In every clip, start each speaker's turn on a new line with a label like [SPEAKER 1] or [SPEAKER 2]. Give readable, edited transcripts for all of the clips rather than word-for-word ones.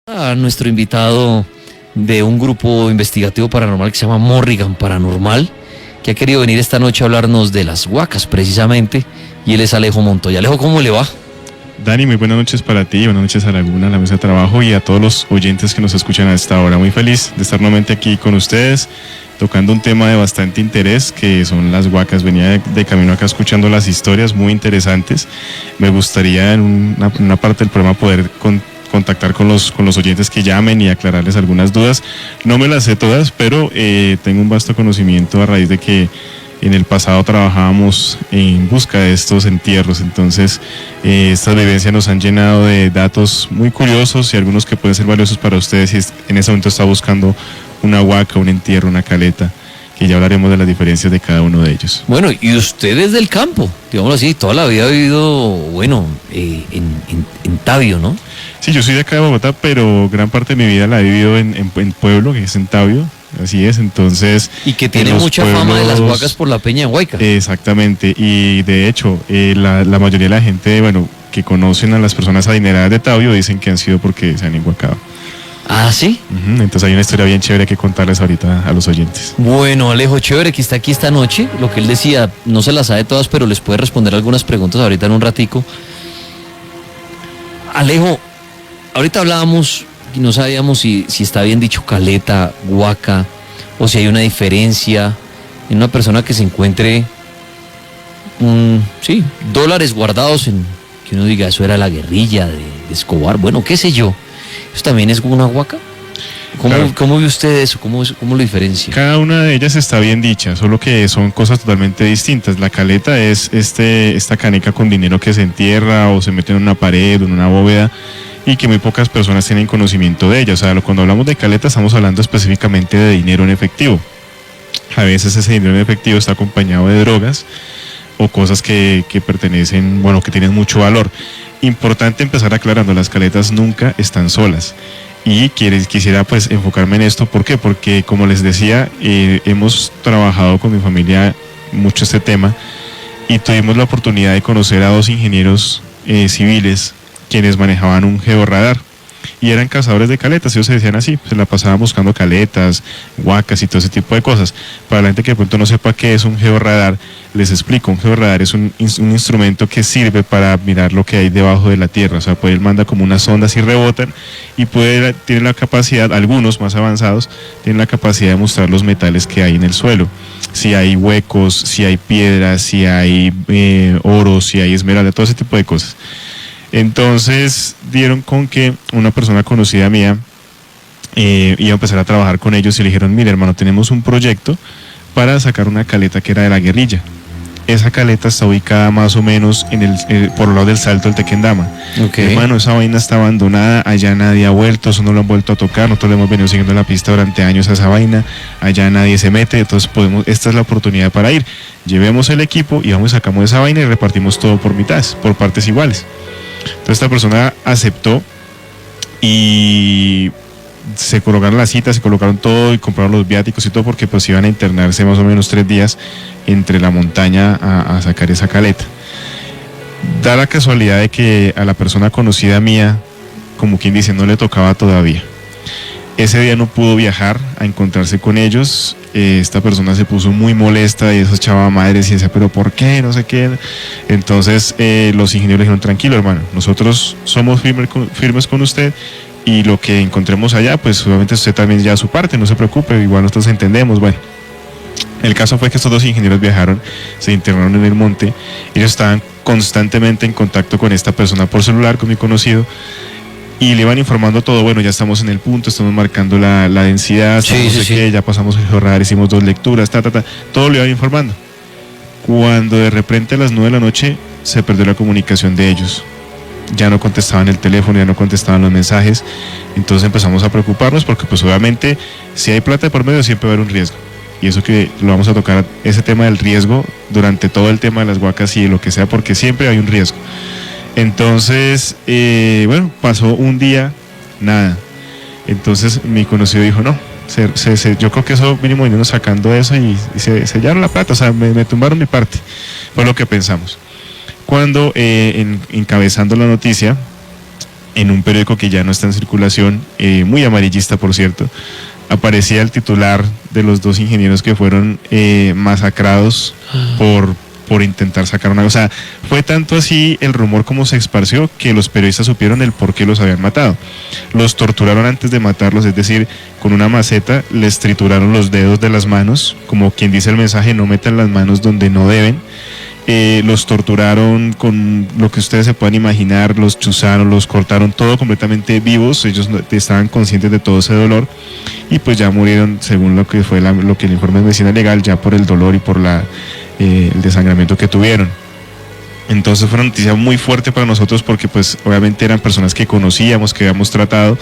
[SPEAKER 1] A nuestro invitado de un grupo investigativo paranormal que se llama Morrigan Paranormal, que ha querido venir esta noche a hablarnos de las huacas precisamente, y él es Alejo Montoya. Alejo, ¿cómo le va?
[SPEAKER 2] Dani, muy buenas noches para ti, buenas noches a Laguna, a la mesa de trabajo y a todos los oyentes que nos escuchan a esta hora. Muy feliz de estar nuevamente aquí con ustedes, tocando un tema de bastante interés que son las huacas. Venía de camino acá escuchando las historias muy interesantes. Me gustaría en una parte del programa poder contactar con los oyentes que llamen y aclararles algunas dudas. No me las sé todas, pero tengo un vasto conocimiento a raíz de que en el pasado trabajábamos en busca de estos entierros. Entonces estas vivencias nos han llenado de datos muy curiosos y algunos que pueden ser valiosos para ustedes si en ese momento está buscando una huaca, un entierro, una caleta, que ya hablaremos de las diferencias de cada uno de ellos.
[SPEAKER 1] Bueno, y usted es del campo, digámoslo así, toda la vida ha vivido, bueno, en Tabio, ¿no?
[SPEAKER 2] Sí, yo soy de acá de Bogotá, pero gran parte de mi vida la he vivido en pueblo, que es en Tabio, así es. Entonces,
[SPEAKER 1] y que tiene mucha fama de las huacas por la Peña de Huayca.
[SPEAKER 2] Exactamente, y de hecho, la mayoría de la gente, bueno, que conocen a las personas adineradas de Tabio dicen que han sido porque se han enhuacado.
[SPEAKER 1] ¿Ah, sí?
[SPEAKER 2] Entonces hay una historia bien chévere que contarles ahorita a los oyentes.
[SPEAKER 1] Bueno, Alejo, chévere que está aquí esta noche. Lo que él decía, no se las sabe todas, pero les puede responder algunas preguntas ahorita en un ratico. Alejo, ahorita hablábamos y no sabíamos si está bien dicho caleta, huaca, o si hay una diferencia en una persona que se encuentre, dólares guardados en, que uno diga, eso era la guerrilla de Escobar, bueno, qué sé yo. ¿Eso también es una huaca? ¿Cómo ve usted eso? ¿Cómo lo diferencia?
[SPEAKER 2] Cada una de ellas está bien dicha, solo que son cosas totalmente distintas. La caleta es esta caneca con dinero que se entierra o se mete en una pared o en una bóveda y que muy pocas personas tienen conocimiento de ella. O sea, cuando hablamos de caleta estamos hablando específicamente de dinero en efectivo. A veces ese dinero en efectivo está acompañado de drogas o cosas que pertenecen, bueno, que tienen mucho valor. Importante empezar aclarando, las caletas nunca están solas. Y quisiera pues enfocarme en esto. ¿Por qué? Porque como les decía, hemos trabajado con mi familia mucho este tema y tuvimos la oportunidad de conocer a dos ingenieros civiles quienes manejaban un georradar y eran cazadores de caletas. Ellos se decían así, se la pasaban buscando caletas, huacas y todo ese tipo de cosas. Para la gente que de pronto no sepa qué es un georradar, les explico. Un georradar es un instrumento que sirve para mirar lo que hay debajo de la tierra. O sea, él manda como unas ondas y rebotan y tiene la capacidad, algunos más avanzados, tienen la capacidad de mostrar los metales que hay en el suelo. Si hay huecos, si hay piedras, si hay oro, si hay esmeralda, todo ese tipo de cosas. Entonces dieron con que una persona conocida mía iba a empezar a trabajar con ellos y le dijeron: mire, hermano, tenemos un proyecto para sacar una caleta que era de la guerrilla. Esa caleta está ubicada más o menos por el lado del Salto del Tequendama.
[SPEAKER 1] Okay.
[SPEAKER 2] Hermano, esa vaina está abandonada, allá nadie ha vuelto, eso no lo han vuelto a tocar, nosotros le hemos venido siguiendo la pista durante años a esa vaina, allá nadie se mete, entonces esta es la oportunidad para ir. Llevemos el equipo y vamos y sacamos esa vaina y repartimos todo por mitades, por partes iguales. Entonces esta persona aceptó y se colocaron las citas, se colocaron todo y compraron los viáticos y todo, porque pues iban a internarse más o menos 3 días entre la montaña a sacar esa caleta. Da la casualidad de que a la persona conocida mía, como quien dice, no le tocaba todavía. Ese día no pudo viajar a encontrarse con ellos. Esta persona se puso muy molesta y eso echaba madres y decía: pero ¿por qué? No sé qué. Entonces los ingenieros le dijeron: tranquilo, hermano, nosotros somos firmes con usted y lo que encontremos allá, pues obviamente usted también ya su parte, no se preocupe, igual nosotros entendemos. Bueno, el caso fue que estos dos ingenieros viajaron, se internaron en el monte, ellos estaban constantemente en contacto con esta persona por celular, con mi conocido, y le iban informando todo. Bueno, ya estamos en el punto, estamos marcando la densidad, ya pasamos el georradar, hicimos 2 lecturas, todo le iban informando. Cuando de repente a las 9 de la noche se perdió la comunicación de ellos, ya no contestaban el teléfono, ya no contestaban los mensajes. Entonces empezamos a preocuparnos porque pues obviamente si hay plata de por medio siempre va a haber un riesgo, y eso que lo vamos a tocar, ese tema del riesgo durante todo el tema de las huacas y de lo que sea, porque siempre hay un riesgo. Entonces, bueno, pasó un día, nada. Entonces mi conocido dijo: no, yo creo que eso mínimo vinieron sacando eso y se sellaron la plata, o sea, me tumbaron mi parte. Fue lo que pensamos. Cuando encabezando la noticia en un periódico que ya no está en circulación, muy amarillista por cierto, aparecía el titular de los 2 ingenieros que fueron masacrados por intentar sacar una... O sea, fue tanto así el rumor como se esparció que los periodistas supieron el por qué los habían matado. Los torturaron antes de matarlos, es decir, con una maceta les trituraron los dedos de las manos, como quien dice el mensaje, no metan las manos donde no deben. Los torturaron con lo que ustedes se puedan imaginar, los chuzaron, los cortaron, todo completamente vivos, ellos estaban conscientes de todo ese dolor y pues ya murieron según lo que fue lo que el informe de medicina legal, ya por el dolor y por el desangramiento que tuvieron. Entonces fue una noticia muy fuerte para nosotros porque pues obviamente eran personas que conocíamos, que habíamos tratado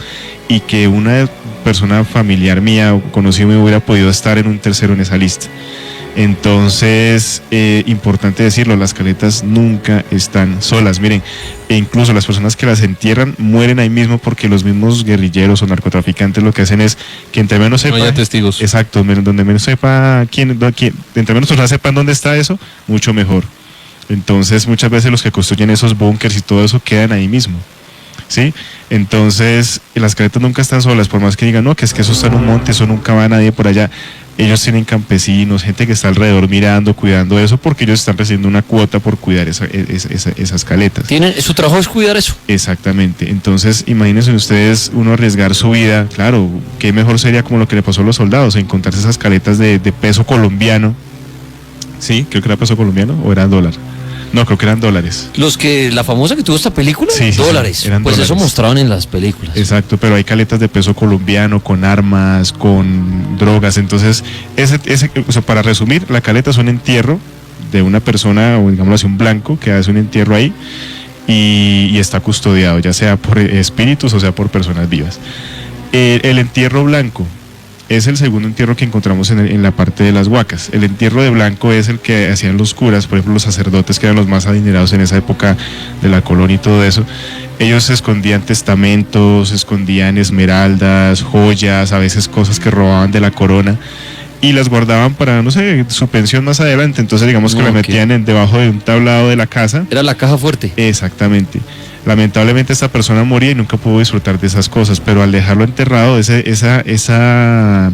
[SPEAKER 2] y que una persona familiar mía o conocida me hubiera podido estar en un tercero en esa lista. Entonces, importante decirlo, las caletas nunca están solas. Miren, e incluso las personas que las entierran mueren ahí mismo porque los mismos guerrilleros o narcotraficantes lo que hacen es que entre menos sepa...
[SPEAKER 3] No haya testigos.
[SPEAKER 2] Exacto, donde menos sepa entre menos personas sepan dónde está eso, mucho mejor. Entonces, muchas veces los que construyen esos búnkers y todo eso quedan ahí mismo, ¿sí? Entonces, las caletas nunca están solas, por más que digan, no, que es que eso está en un monte, eso nunca va nadie por allá. Ellos tienen campesinos, gente que está alrededor mirando, cuidando eso, porque ellos están recibiendo una cuota por cuidar esas caletas.
[SPEAKER 1] Su trabajo es cuidar eso.
[SPEAKER 2] Exactamente. Entonces, imagínense ustedes uno arriesgar su vida. Claro, qué mejor sería como lo que le pasó a los soldados, encontrarse esas caletas de peso colombiano. Sí, creo que era peso colombiano o era dólar. No, creo que eran dólares.
[SPEAKER 1] La famosa que tuvo esta película,
[SPEAKER 2] sí,
[SPEAKER 1] dólares.
[SPEAKER 2] Sí, eran
[SPEAKER 1] pues
[SPEAKER 2] dólares.
[SPEAKER 1] Eso mostraban en las películas.
[SPEAKER 2] Exacto, pero hay caletas de peso colombiano, con armas, con drogas. Entonces, o sea, para resumir, la caleta es un entierro de una persona, o digámoslo así, un blanco, que hace un entierro ahí y está custodiado, ya sea por espíritus o sea por personas vivas. El entierro blanco es el segundo entierro que encontramos en la parte de las huacas. El entierro de blanco es el que hacían los curas, por ejemplo los sacerdotes que eran los más adinerados en esa época de la colonia y todo eso. Ellos escondían testamentos, escondían esmeraldas, joyas, a veces cosas que robaban de la corona y las guardaban para, no sé, su pensión más adelante. Entonces digamos que la metían debajo de un tablado de la casa.
[SPEAKER 1] Era la caja fuerte.
[SPEAKER 2] Exactamente. Lamentablemente esta persona moría y nunca pudo disfrutar de esas cosas, pero al dejarlo enterrado, ese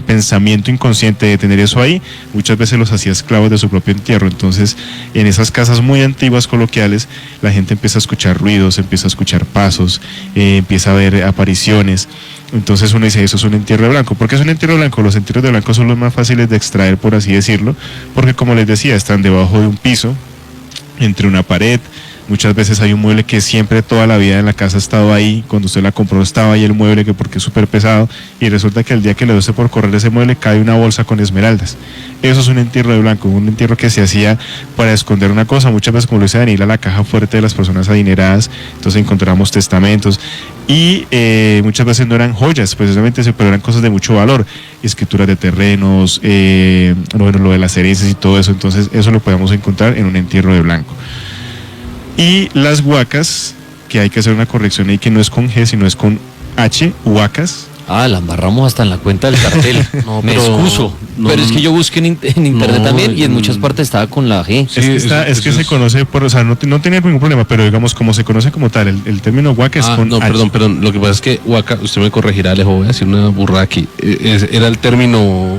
[SPEAKER 2] pensamiento inconsciente de tener eso ahí, muchas veces los hacía esclavos de su propio entierro. Entonces, en esas casas muy antiguas coloquiales, la gente empieza a escuchar ruidos, empieza a escuchar pasos, empieza a ver apariciones. Entonces uno dice, eso es un entierro de blanco. ¿Por qué es un entierro de blanco? Los entierros de blanco son los más fáciles de extraer, por así decirlo, porque como les decía, están debajo de un piso, entre una pared. Muchas veces hay un mueble que siempre toda la vida en la casa ha estado ahí, cuando usted la compró estaba ahí el mueble que porque es súper pesado y resulta que el día que le dio por correr ese mueble cae una bolsa con esmeraldas. Eso es un entierro de blanco, un entierro que se hacía para esconder una cosa. Muchas veces, como lo dice Daniela, la caja fuerte de las personas adineradas, entonces encontramos testamentos y muchas veces no eran joyas precisamente, pero eran cosas de mucho valor, escrituras de terrenos, lo de las herencias y todo eso. Entonces eso lo podemos encontrar en un entierro de blanco. Y las huacas, que hay que hacer una corrección ahí, que no es con G, sino es con H, huacas.
[SPEAKER 1] La embarramos hasta en la cuenta del cartel.
[SPEAKER 3] No,
[SPEAKER 1] me excuso. Pero es que yo busqué en internet también y en muchas partes estaba con la G.
[SPEAKER 2] Sí, es que se conoce por, o sea, no tenía ningún problema, pero digamos, como se conoce como tal, el término huaca es con H.
[SPEAKER 3] Perdón, lo que pasa es que huaca, usted me corregirá, Alejo, voy a decir una burrada aquí, era el término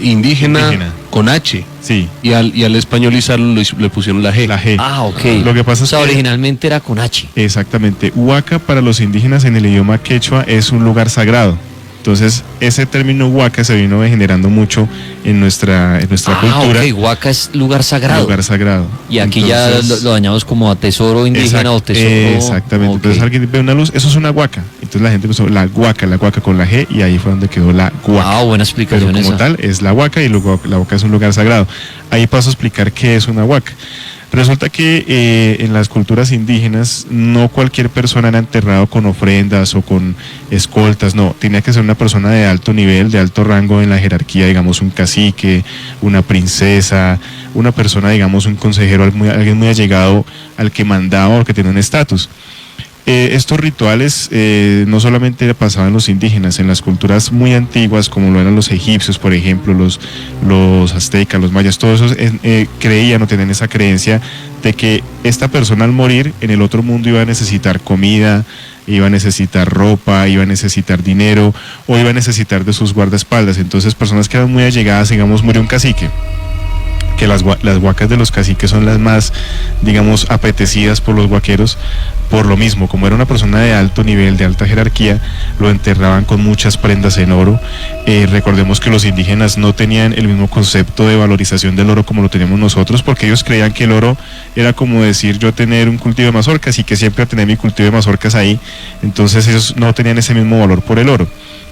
[SPEAKER 3] indígena con H.
[SPEAKER 2] Sí.
[SPEAKER 3] Y al españolizarlo le pusieron la G.
[SPEAKER 2] La G.
[SPEAKER 1] Ok.
[SPEAKER 2] Lo que pasa es que
[SPEAKER 1] originalmente era con H.
[SPEAKER 2] Exactamente. Huaca para los indígenas en el idioma quechua es un lugar sagrado. Entonces, ese término huaca se vino degenerando mucho en nuestra cultura.
[SPEAKER 1] Huaca es lugar sagrado.
[SPEAKER 2] Lugar sagrado.
[SPEAKER 1] Y aquí
[SPEAKER 2] entonces,
[SPEAKER 1] ya lo dañamos como a tesoro indígena o tesoro.
[SPEAKER 2] Exactamente. Entonces alguien ve una luz, eso es una huaca. Entonces la gente pensó la huaca con la G y ahí fue donde quedó la huaca.
[SPEAKER 1] Buena explicación.
[SPEAKER 2] Pero como tal es la huaca y luego la huaca es un lugar sagrado. Ahí paso a explicar qué es una huaca. Resulta que en las culturas indígenas no cualquier persona era enterrado con ofrendas o con escoltas, no, tenía que ser una persona de alto nivel, de alto rango en la jerarquía, digamos un cacique, una princesa, una persona, digamos un consejero, alguien muy allegado al que mandaba o al que tenía un estatus. Estos rituales no solamente pasaban los indígenas, en las culturas muy antiguas, como lo eran los egipcios, por ejemplo, los aztecas, los mayas, todos esos creían o tenían esa creencia de que esta persona al morir en el otro mundo iba a necesitar comida, iba a necesitar ropa, iba a necesitar dinero o iba a necesitar de sus guardaespaldas. Entonces personas que eran muy allegadas, digamos, murió un cacique, que las huacas de los caciques son las más, digamos, apetecidas por los huaqueros, por lo mismo, como era una persona de alto nivel, de alta jerarquía, lo enterraban con muchas prendas en oro. Recordemos que los indígenas no tenían el mismo concepto de valorización del oro como lo teníamos nosotros, porque ellos creían que el oro era como decir yo tener un cultivo de mazorcas y que siempre tener mi cultivo de mazorcas ahí. Entonces ellos no tenían ese mismo valor por el oro.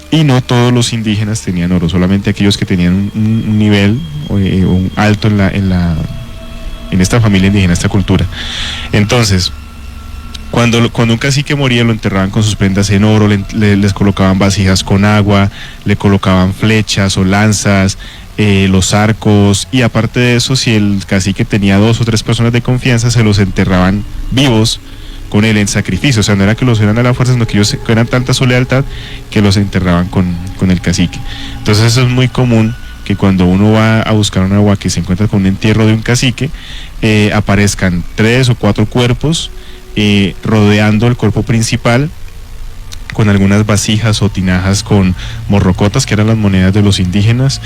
[SPEAKER 2] Y no todos los indígenas tenían oro, solamente aquellos que tenían un nivel un alto en esta familia indígena, esta cultura. Entonces, cuando un cacique moría, lo enterraban con sus prendas en oro, les colocaban vasijas con agua, le colocaban flechas o lanzas, los arcos, y aparte de eso, si el cacique tenía 2 o 3 personas de confianza, se los enterraban vivos con él en sacrificio. O sea, no era que los eran a la fuerza, sino que ellos eran tanta su lealtad que los enterraban con el cacique. Entonces eso es muy común, que cuando uno va a buscar una huaca y se encuentra con un entierro de un cacique, aparezcan 3 o 4 cuerpos rodeando el cuerpo principal, con algunas vasijas o tinajas con morrocotas, que eran las monedas de los indígenas,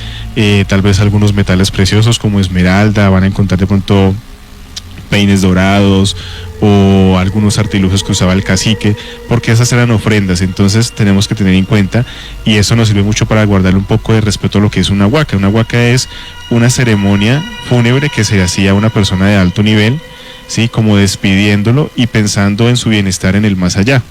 [SPEAKER 2] tal vez algunos metales preciosos como esmeralda, van a encontrar de pronto peines dorados o algunos artilugios que usaba el cacique, porque esas eran ofrendas. Entonces tenemos que tener en cuenta, y eso nos sirve mucho para guardarle un poco de respeto a lo que es una huaca. Una huaca es una ceremonia fúnebre que se hacía a una persona de alto nivel, ¿sí? Como despidiéndolo y pensando en su bienestar en el más allá.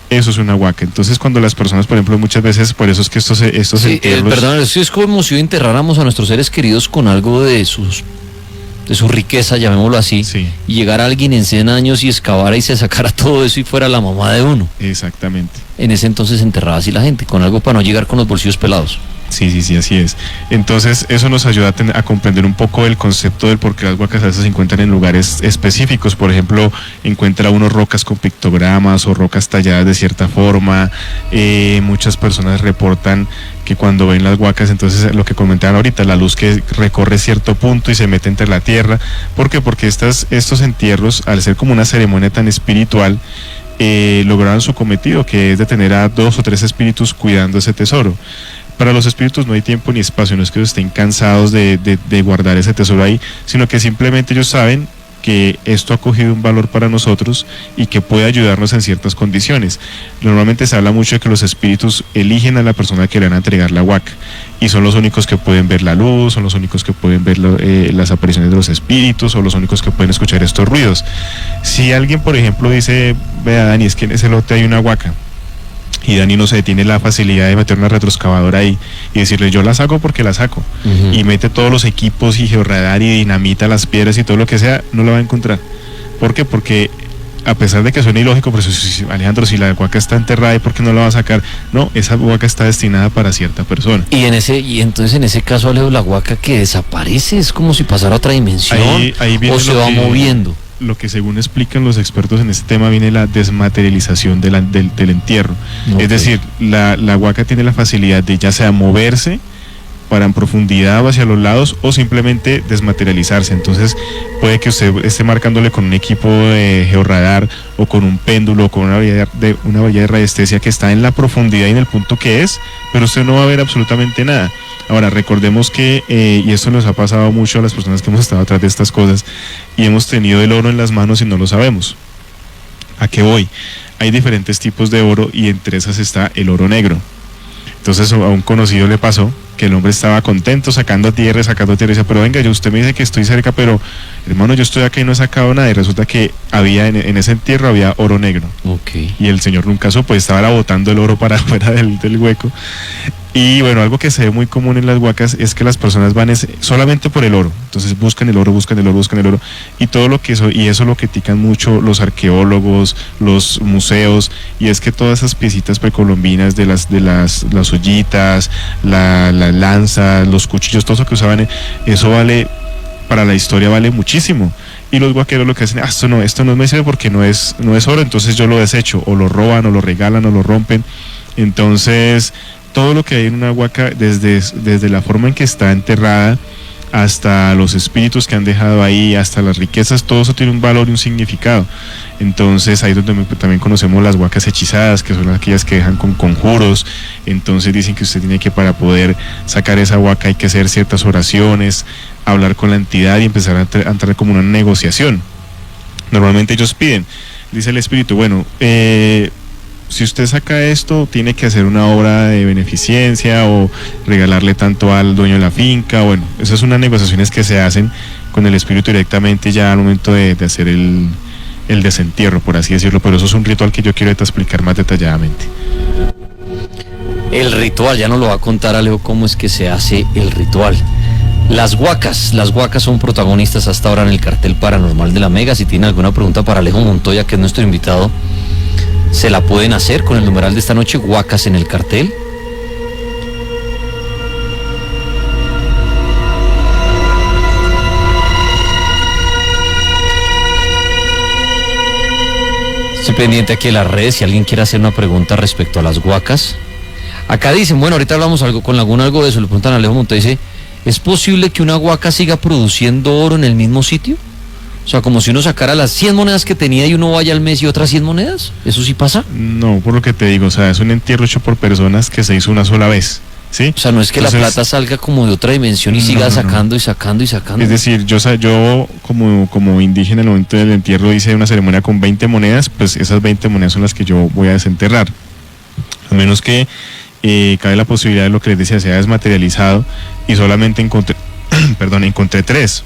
[SPEAKER 2] Eso es una huaca. Entonces cuando las personas, por ejemplo, muchas veces, por eso es que estos
[SPEAKER 1] Sí,
[SPEAKER 2] entierros...
[SPEAKER 1] perdón, es como si enterráramos a nuestros seres queridos con algo de su riqueza, llamémoslo así,
[SPEAKER 2] Sí.
[SPEAKER 1] y llegar a alguien en 100 años y excavara y se sacara todo eso y fuera la mamá de uno.
[SPEAKER 2] Exactamente.
[SPEAKER 1] En ese entonces enterraba así la gente, con algo para no llegar con los bolsillos pelados.
[SPEAKER 2] Sí, así es. Entonces eso nos ayuda a comprender un poco el concepto del por qué las huacas a veces se encuentran en lugares específicos. Por ejemplo, encuentra uno rocas con pictogramas o rocas talladas de cierta forma. Muchas personas reportan que cuando ven las huacas, entonces lo que comentaban ahorita, la luz que recorre cierto punto y se mete entre la tierra. ¿Por qué? Porque estos entierros, al ser como una ceremonia tan espiritual, lograron su cometido, que es de tener a 2 o 3 espíritus cuidando ese tesoro. Para los espíritus no hay tiempo ni espacio, no es que ellos estén cansados de guardar ese tesoro ahí, sino que simplemente ellos saben que esto ha cogido un valor para nosotros y que puede ayudarnos en ciertas condiciones. Normalmente se habla mucho de que los espíritus eligen a la persona que le van a entregar la huaca, y son los únicos que pueden ver la luz, son los únicos que pueden ver las apariciones de los espíritus, o los únicos que pueden escuchar estos ruidos. Si alguien, por ejemplo, dice, vea Dani, es que en ese lote hay una huaca, y Dani no sé, tiene la facilidad de meter una retroexcavadora ahí y decirle yo la saco porque la saco, y mete todos los equipos y georradar y dinamita las piedras y todo lo que sea, no la va a encontrar. ¿Por qué? Porque a pesar de que suena ilógico, pero Alejandro, si la huaca está enterrada, ¿y por qué no la va a sacar? No, esa huaca está destinada para cierta persona.
[SPEAKER 1] Y entonces en ese caso, Alejo, la huaca que desaparece es como si pasara a otra dimensión,
[SPEAKER 2] ahí viene
[SPEAKER 1] o se va moviendo.
[SPEAKER 2] Lo que según explican los expertos en este tema, viene la desmaterialización del entierro.
[SPEAKER 1] Okay.
[SPEAKER 2] Es decir, la huaca tiene la facilidad de ya sea moverse para en profundidad o hacia los lados, o simplemente desmaterializarse. Entonces puede que usted esté marcándole con un equipo de georradar o con un péndulo o con una varilla de radiestesia que está en la profundidad y en el punto que es, pero usted no va a ver absolutamente nada. Ahora, recordemos que, y esto nos ha pasado mucho a las personas que hemos estado atrás de estas cosas, y hemos tenido el oro en las manos y no lo sabemos. ¿A qué voy? Hay diferentes tipos de oro, y entre esas está el oro negro. Entonces a un conocido le pasó que el hombre estaba contento sacando tierra, y decía, pero venga, usted me dice que estoy cerca, pero hermano, yo estoy acá y no he sacado nada, y resulta que había en ese entierro había oro negro.
[SPEAKER 1] Okay.
[SPEAKER 2] Y el señor nunca supo, pues estaba botando el oro para afuera del hueco. Y bueno, algo que se ve muy común en las huacas es que las personas van solamente por el oro. Entonces buscan el oro, y todo lo que eso lo critican mucho los arqueólogos, los museos, y es que todas esas piecitas precolombinas de las ollitas, las lanzas, los cuchillos, todo eso que usaban, eso vale, para la historia vale muchísimo. Y los huaqueros lo que hacen, esto no me sirve porque no es oro, entonces yo lo desecho, o lo roban, o lo regalan, o lo rompen. Entonces todo lo que hay en una huaca, desde la forma en que está enterrada hasta los espíritus que han dejado ahí, hasta las riquezas, todo eso tiene un valor y un significado. Entonces ahí es donde también conocemos las huacas hechizadas, que son aquellas que dejan con conjuros. Entonces dicen que usted tiene que, para poder sacar esa huaca, hay que hacer ciertas oraciones, hablar con la entidad y empezar a entrar como una negociación. Normalmente ellos piden, dice el espíritu, bueno, si usted saca esto, tiene que hacer una obra de beneficencia o regalarle tanto al dueño de la finca. Bueno, esas son unas negociaciones que se hacen con el espíritu directamente ya al momento de hacer el desentierro, por así decirlo, pero eso es un ritual que yo quiero explicar más detalladamente.
[SPEAKER 1] El ritual, ya nos lo va a contar Alejo cómo es que se hace el ritual. Las huacas son protagonistas hasta ahora en el cartel paranormal de la Mega. Si tienen alguna pregunta para Alejo Montoya, que es nuestro invitado, se la pueden hacer con el numeral de esta noche, huacas en el cartel. Estoy pendiente aquí de las redes, si alguien quiere hacer una pregunta respecto a las huacas. Acá dicen, bueno, ahorita hablamos algo con Laguna, algo de eso, le preguntan a Alejo Montoya, dice, ¿es posible que una huaca siga produciendo oro en el mismo sitio? O sea, como si uno sacara las 100 monedas que tenía y uno vaya al mes y otras 100 monedas. ¿Eso sí pasa?
[SPEAKER 2] No, por lo que te digo, o sea, es un entierro hecho por personas que se hizo una sola vez, ¿sí?
[SPEAKER 1] O sea, no es que entonces, la plata salga como de otra dimensión y siga sacando y sacando y sacando.
[SPEAKER 2] Es decir, yo como indígena en el momento del entierro hice una ceremonia con 20 monedas, pues esas 20 monedas son las que yo voy a desenterrar. A menos que cabe la posibilidad de lo que les decía, sea desmaterializado y solamente encontré 3.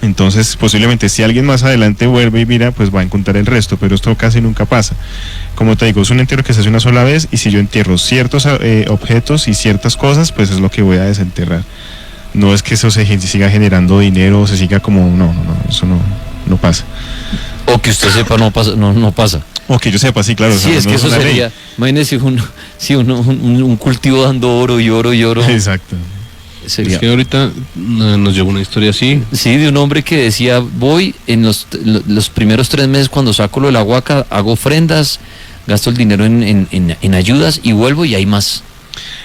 [SPEAKER 2] Entonces posiblemente si alguien más adelante vuelve y mira, pues va a encontrar el resto, pero esto casi nunca pasa. Como te digo, es un entierro que se hace una sola vez, y si yo entierro ciertos objetos y ciertas cosas, pues es lo que voy a desenterrar. No es que eso se siga generando dinero o se siga como, no, eso no pasa.
[SPEAKER 1] O que usted sepa, no pasa.
[SPEAKER 2] O que yo sepa, sí, claro.
[SPEAKER 1] Sí, es que eso sería, imagínese un cultivo dando oro y oro y oro.
[SPEAKER 2] Exacto.
[SPEAKER 1] Sería.
[SPEAKER 3] Es que ahorita nos llegó una historia así.
[SPEAKER 1] Sí, de un hombre que decía, voy en los primeros 3 meses cuando saco lo de la huaca, hago ofrendas, gasto el dinero en ayudas y vuelvo y hay más.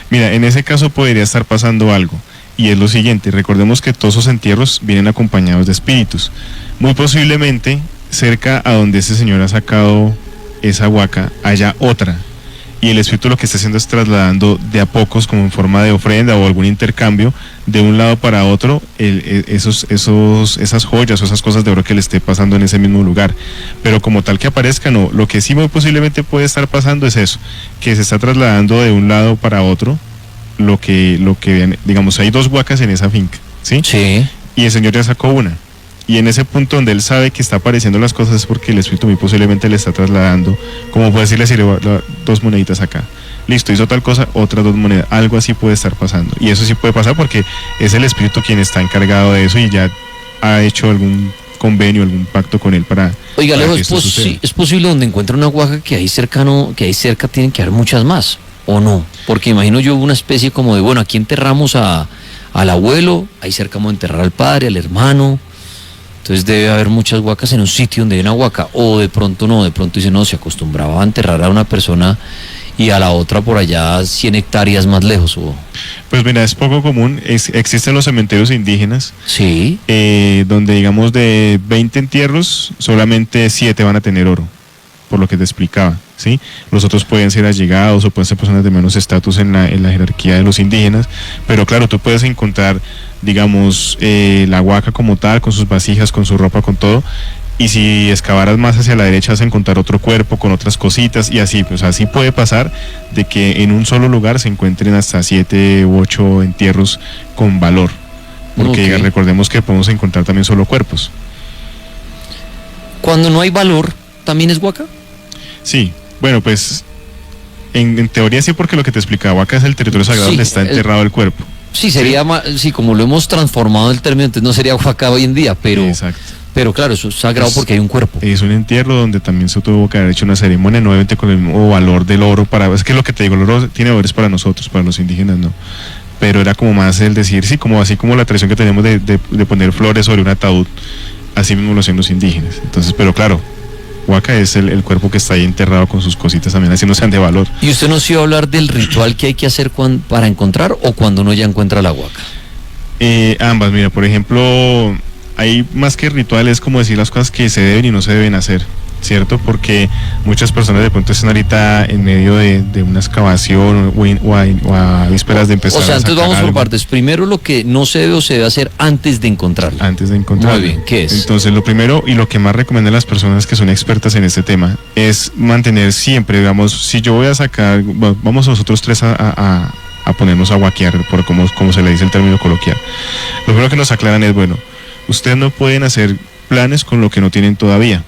[SPEAKER 2] Mira, en ese caso podría estar pasando algo, y es lo siguiente, recordemos que todos esos entierros vienen acompañados de espíritus. Muy posiblemente, cerca a donde ese señor ha sacado esa huaca, haya otra. Y el espíritu lo que está haciendo es trasladando de a pocos, como en forma de ofrenda o algún intercambio, de un lado para otro, esas joyas o esas cosas de oro que le esté pasando en ese mismo lugar. Pero como tal que aparezca, no. Lo que sí muy posiblemente puede estar pasando es eso, que se está trasladando de un lado para otro, lo que digamos, hay 2 huacas en esa finca, ¿sí?
[SPEAKER 1] Sí.
[SPEAKER 2] Y el señor ya sacó una. Y en ese punto donde él sabe que está apareciendo las cosas es porque el espíritu muy posiblemente le está trasladando, como puede decirle, 2 moneditas acá. Listo, hizo tal cosa, otras 2 monedas. Algo así puede estar pasando. Y eso sí puede pasar porque es el espíritu quien está encargado de eso y ya ha hecho algún convenio, algún pacto con él para...
[SPEAKER 1] Oiga, Alejo, ¿es posible donde encuentra una huaca que ahí cerca tienen que haber muchas más? ¿O no? Porque imagino yo una especie como de, bueno, aquí enterramos al abuelo, ahí cerca vamos a enterrar al padre, al hermano... Entonces debe haber muchas huacas en un sitio donde hay una huaca, o de pronto no, de pronto dice no, se acostumbraba a enterrar a una persona y a la otra por allá 100 hectáreas más lejos.
[SPEAKER 2] Pues mira, es poco común, existen los cementerios indígenas,
[SPEAKER 1] sí,
[SPEAKER 2] donde digamos de 20 entierros, solamente 7 van a tener oro, por lo que te explicaba, ¿sí? Los otros pueden ser allegados o pueden ser personas de menos estatus en la jerarquía de los indígenas, pero claro, tú puedes encontrar, digamos, la huaca como tal, con sus vasijas, con su ropa, con todo, y si excavaras más hacia la derecha vas a encontrar otro cuerpo con otras cositas, y así, pues así puede pasar de que en un solo lugar se encuentren hasta 7 u 8 entierros con valor, porque okay, recordemos que podemos encontrar también solo cuerpos.
[SPEAKER 1] Cuando no hay valor, ¿también es huaca?
[SPEAKER 2] Sí, bueno, pues en teoría sí, porque lo que te explicaba, huaca es el territorio sagrado, sí, donde está enterrado el cuerpo.
[SPEAKER 1] Sí, sería, sí, como lo hemos transformado el término, entonces no sería huaca hoy en día, pero...
[SPEAKER 2] Exacto.
[SPEAKER 1] Pero claro, eso es sagrado porque hay un cuerpo.
[SPEAKER 2] Es un entierro donde también se tuvo que haber hecho una ceremonia, nuevamente con el mismo valor del oro, es que lo que te digo, el oro tiene valores para nosotros, para los indígenas no. Pero era como más el decir, sí, como así como la tradición que tenemos de poner flores sobre un ataúd, así mismo lo hacían los indígenas. Entonces, pero claro, huaca es el cuerpo que está ahí enterrado con sus cositas también, así no sean de valor.
[SPEAKER 1] ¿Y usted nos iba a hablar del ritual que hay que hacer para encontrar o cuando uno ya encuentra la huaca?
[SPEAKER 2] Ambas, mira, por ejemplo, hay más que rituales, como decir las cosas que se deben y no se deben hacer, ¿cierto? Porque muchas personas de pronto están ahorita en medio de una excavación o a vísperas de empezar
[SPEAKER 1] O sea,
[SPEAKER 2] a
[SPEAKER 1] entonces
[SPEAKER 2] sacar
[SPEAKER 1] vamos por
[SPEAKER 2] algo.
[SPEAKER 1] partes. Primero lo que no se debe o se debe hacer antes de encontrarla.
[SPEAKER 2] Antes de encontrarlo.
[SPEAKER 1] Muy bien, ¿qué es?
[SPEAKER 2] Entonces, lo primero y lo que más recomiendan las personas que son expertas en este tema es mantener siempre, digamos, si yo voy a sacar, bueno, vamos nosotros tres a ponernos a guaquear, por como se le dice el término coloquial. Lo primero que nos aclaran es, bueno, ustedes no pueden hacer planes con lo que no tienen todavía.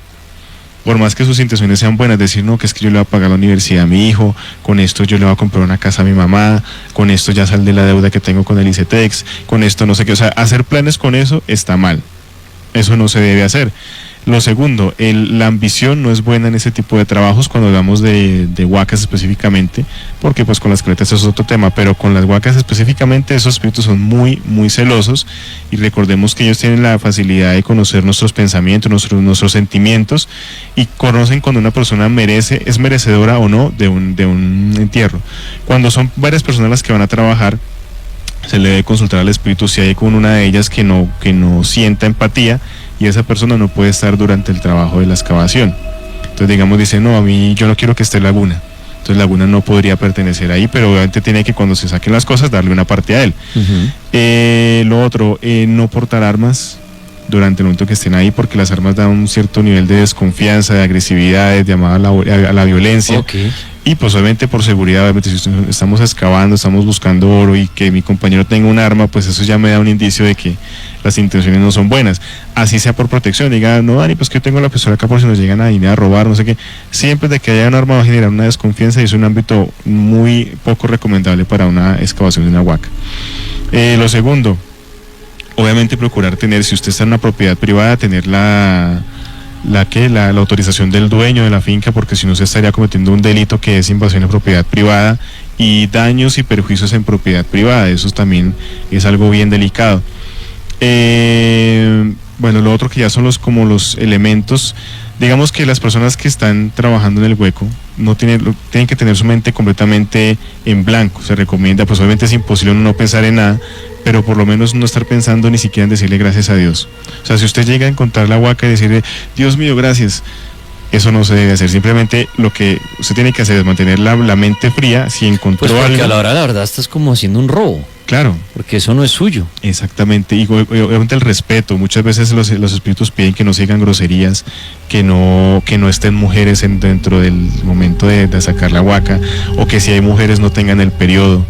[SPEAKER 2] Por más que sus intenciones sean buenas, decir, no, que es que yo le voy a pagar la universidad a mi hijo, con esto yo le voy a comprar una casa a mi mamá, con esto ya sal de la deuda que tengo con el ICETEX, con esto no sé qué, o sea, hacer planes con eso está mal, eso no se debe hacer. Lo segundo, la ambición no es buena en ese tipo de trabajos cuando hablamos de huacas específicamente, porque pues con las caletas eso es otro tema, pero con las huacas específicamente esos espíritus son muy, muy celosos y recordemos que ellos tienen la facilidad de conocer nuestros pensamientos, nuestros sentimientos y conocen cuando una persona es merecedora o no de un entierro. Cuando son varias personas las que van a trabajar, se le debe consultar al espíritu si hay con una de ellas que no sienta empatía y esa persona no puede estar durante el trabajo de la excavación. Entonces digamos, dice, no, a mí yo no quiero que esté Laguna. Entonces Laguna no podría pertenecer ahí, pero obviamente tiene que cuando se saquen las cosas darle una parte a él. Lo otro, no portar armas durante el momento que estén ahí, porque las armas dan un cierto nivel de desconfianza, de agresividad, de llamada a la violencia.
[SPEAKER 1] Okay.
[SPEAKER 2] Y pues obviamente por seguridad, obviamente si estamos excavando, estamos buscando oro y que mi compañero tenga un arma, pues eso ya me da un indicio de que las intenciones no son buenas. Así sea por protección, diga, no Dani, pues que yo tengo la pistola acá por si nos llegan a ir a robar, no sé qué. Siempre de que haya un arma va a generar una desconfianza y es un ámbito muy poco recomendable para una excavación de una huaca. Lo segundo, obviamente procurar tener, si usted está en una propiedad privada, tener la autorización del dueño de la finca, porque si no se estaría cometiendo un delito que es invasión de propiedad privada y daños y perjuicios en propiedad privada. Eso también es algo bien delicado. Bueno, lo otro que ya son los elementos, digamos que las personas que están trabajando en el hueco tienen que tener su mente completamente en blanco. Se recomienda, pues obviamente es imposible no pensar en nada, pero por lo menos no estar pensando ni siquiera en decirle gracias a Dios. O sea, si usted llega a encontrar la huaca y decirle, Dios mío, gracias, eso no se debe hacer. Simplemente lo que usted tiene que hacer es mantener la mente fría. Si encontró
[SPEAKER 1] pues porque
[SPEAKER 2] algo,
[SPEAKER 1] a la hora de la verdad estás como haciendo un robo.
[SPEAKER 2] Claro.
[SPEAKER 1] Porque eso no es suyo.
[SPEAKER 2] Exactamente, y obviamente el respeto. Muchas veces los espíritus piden que no se digan groserías, que no estén mujeres dentro del momento de sacar la huaca, o que si hay mujeres no tengan el periodo.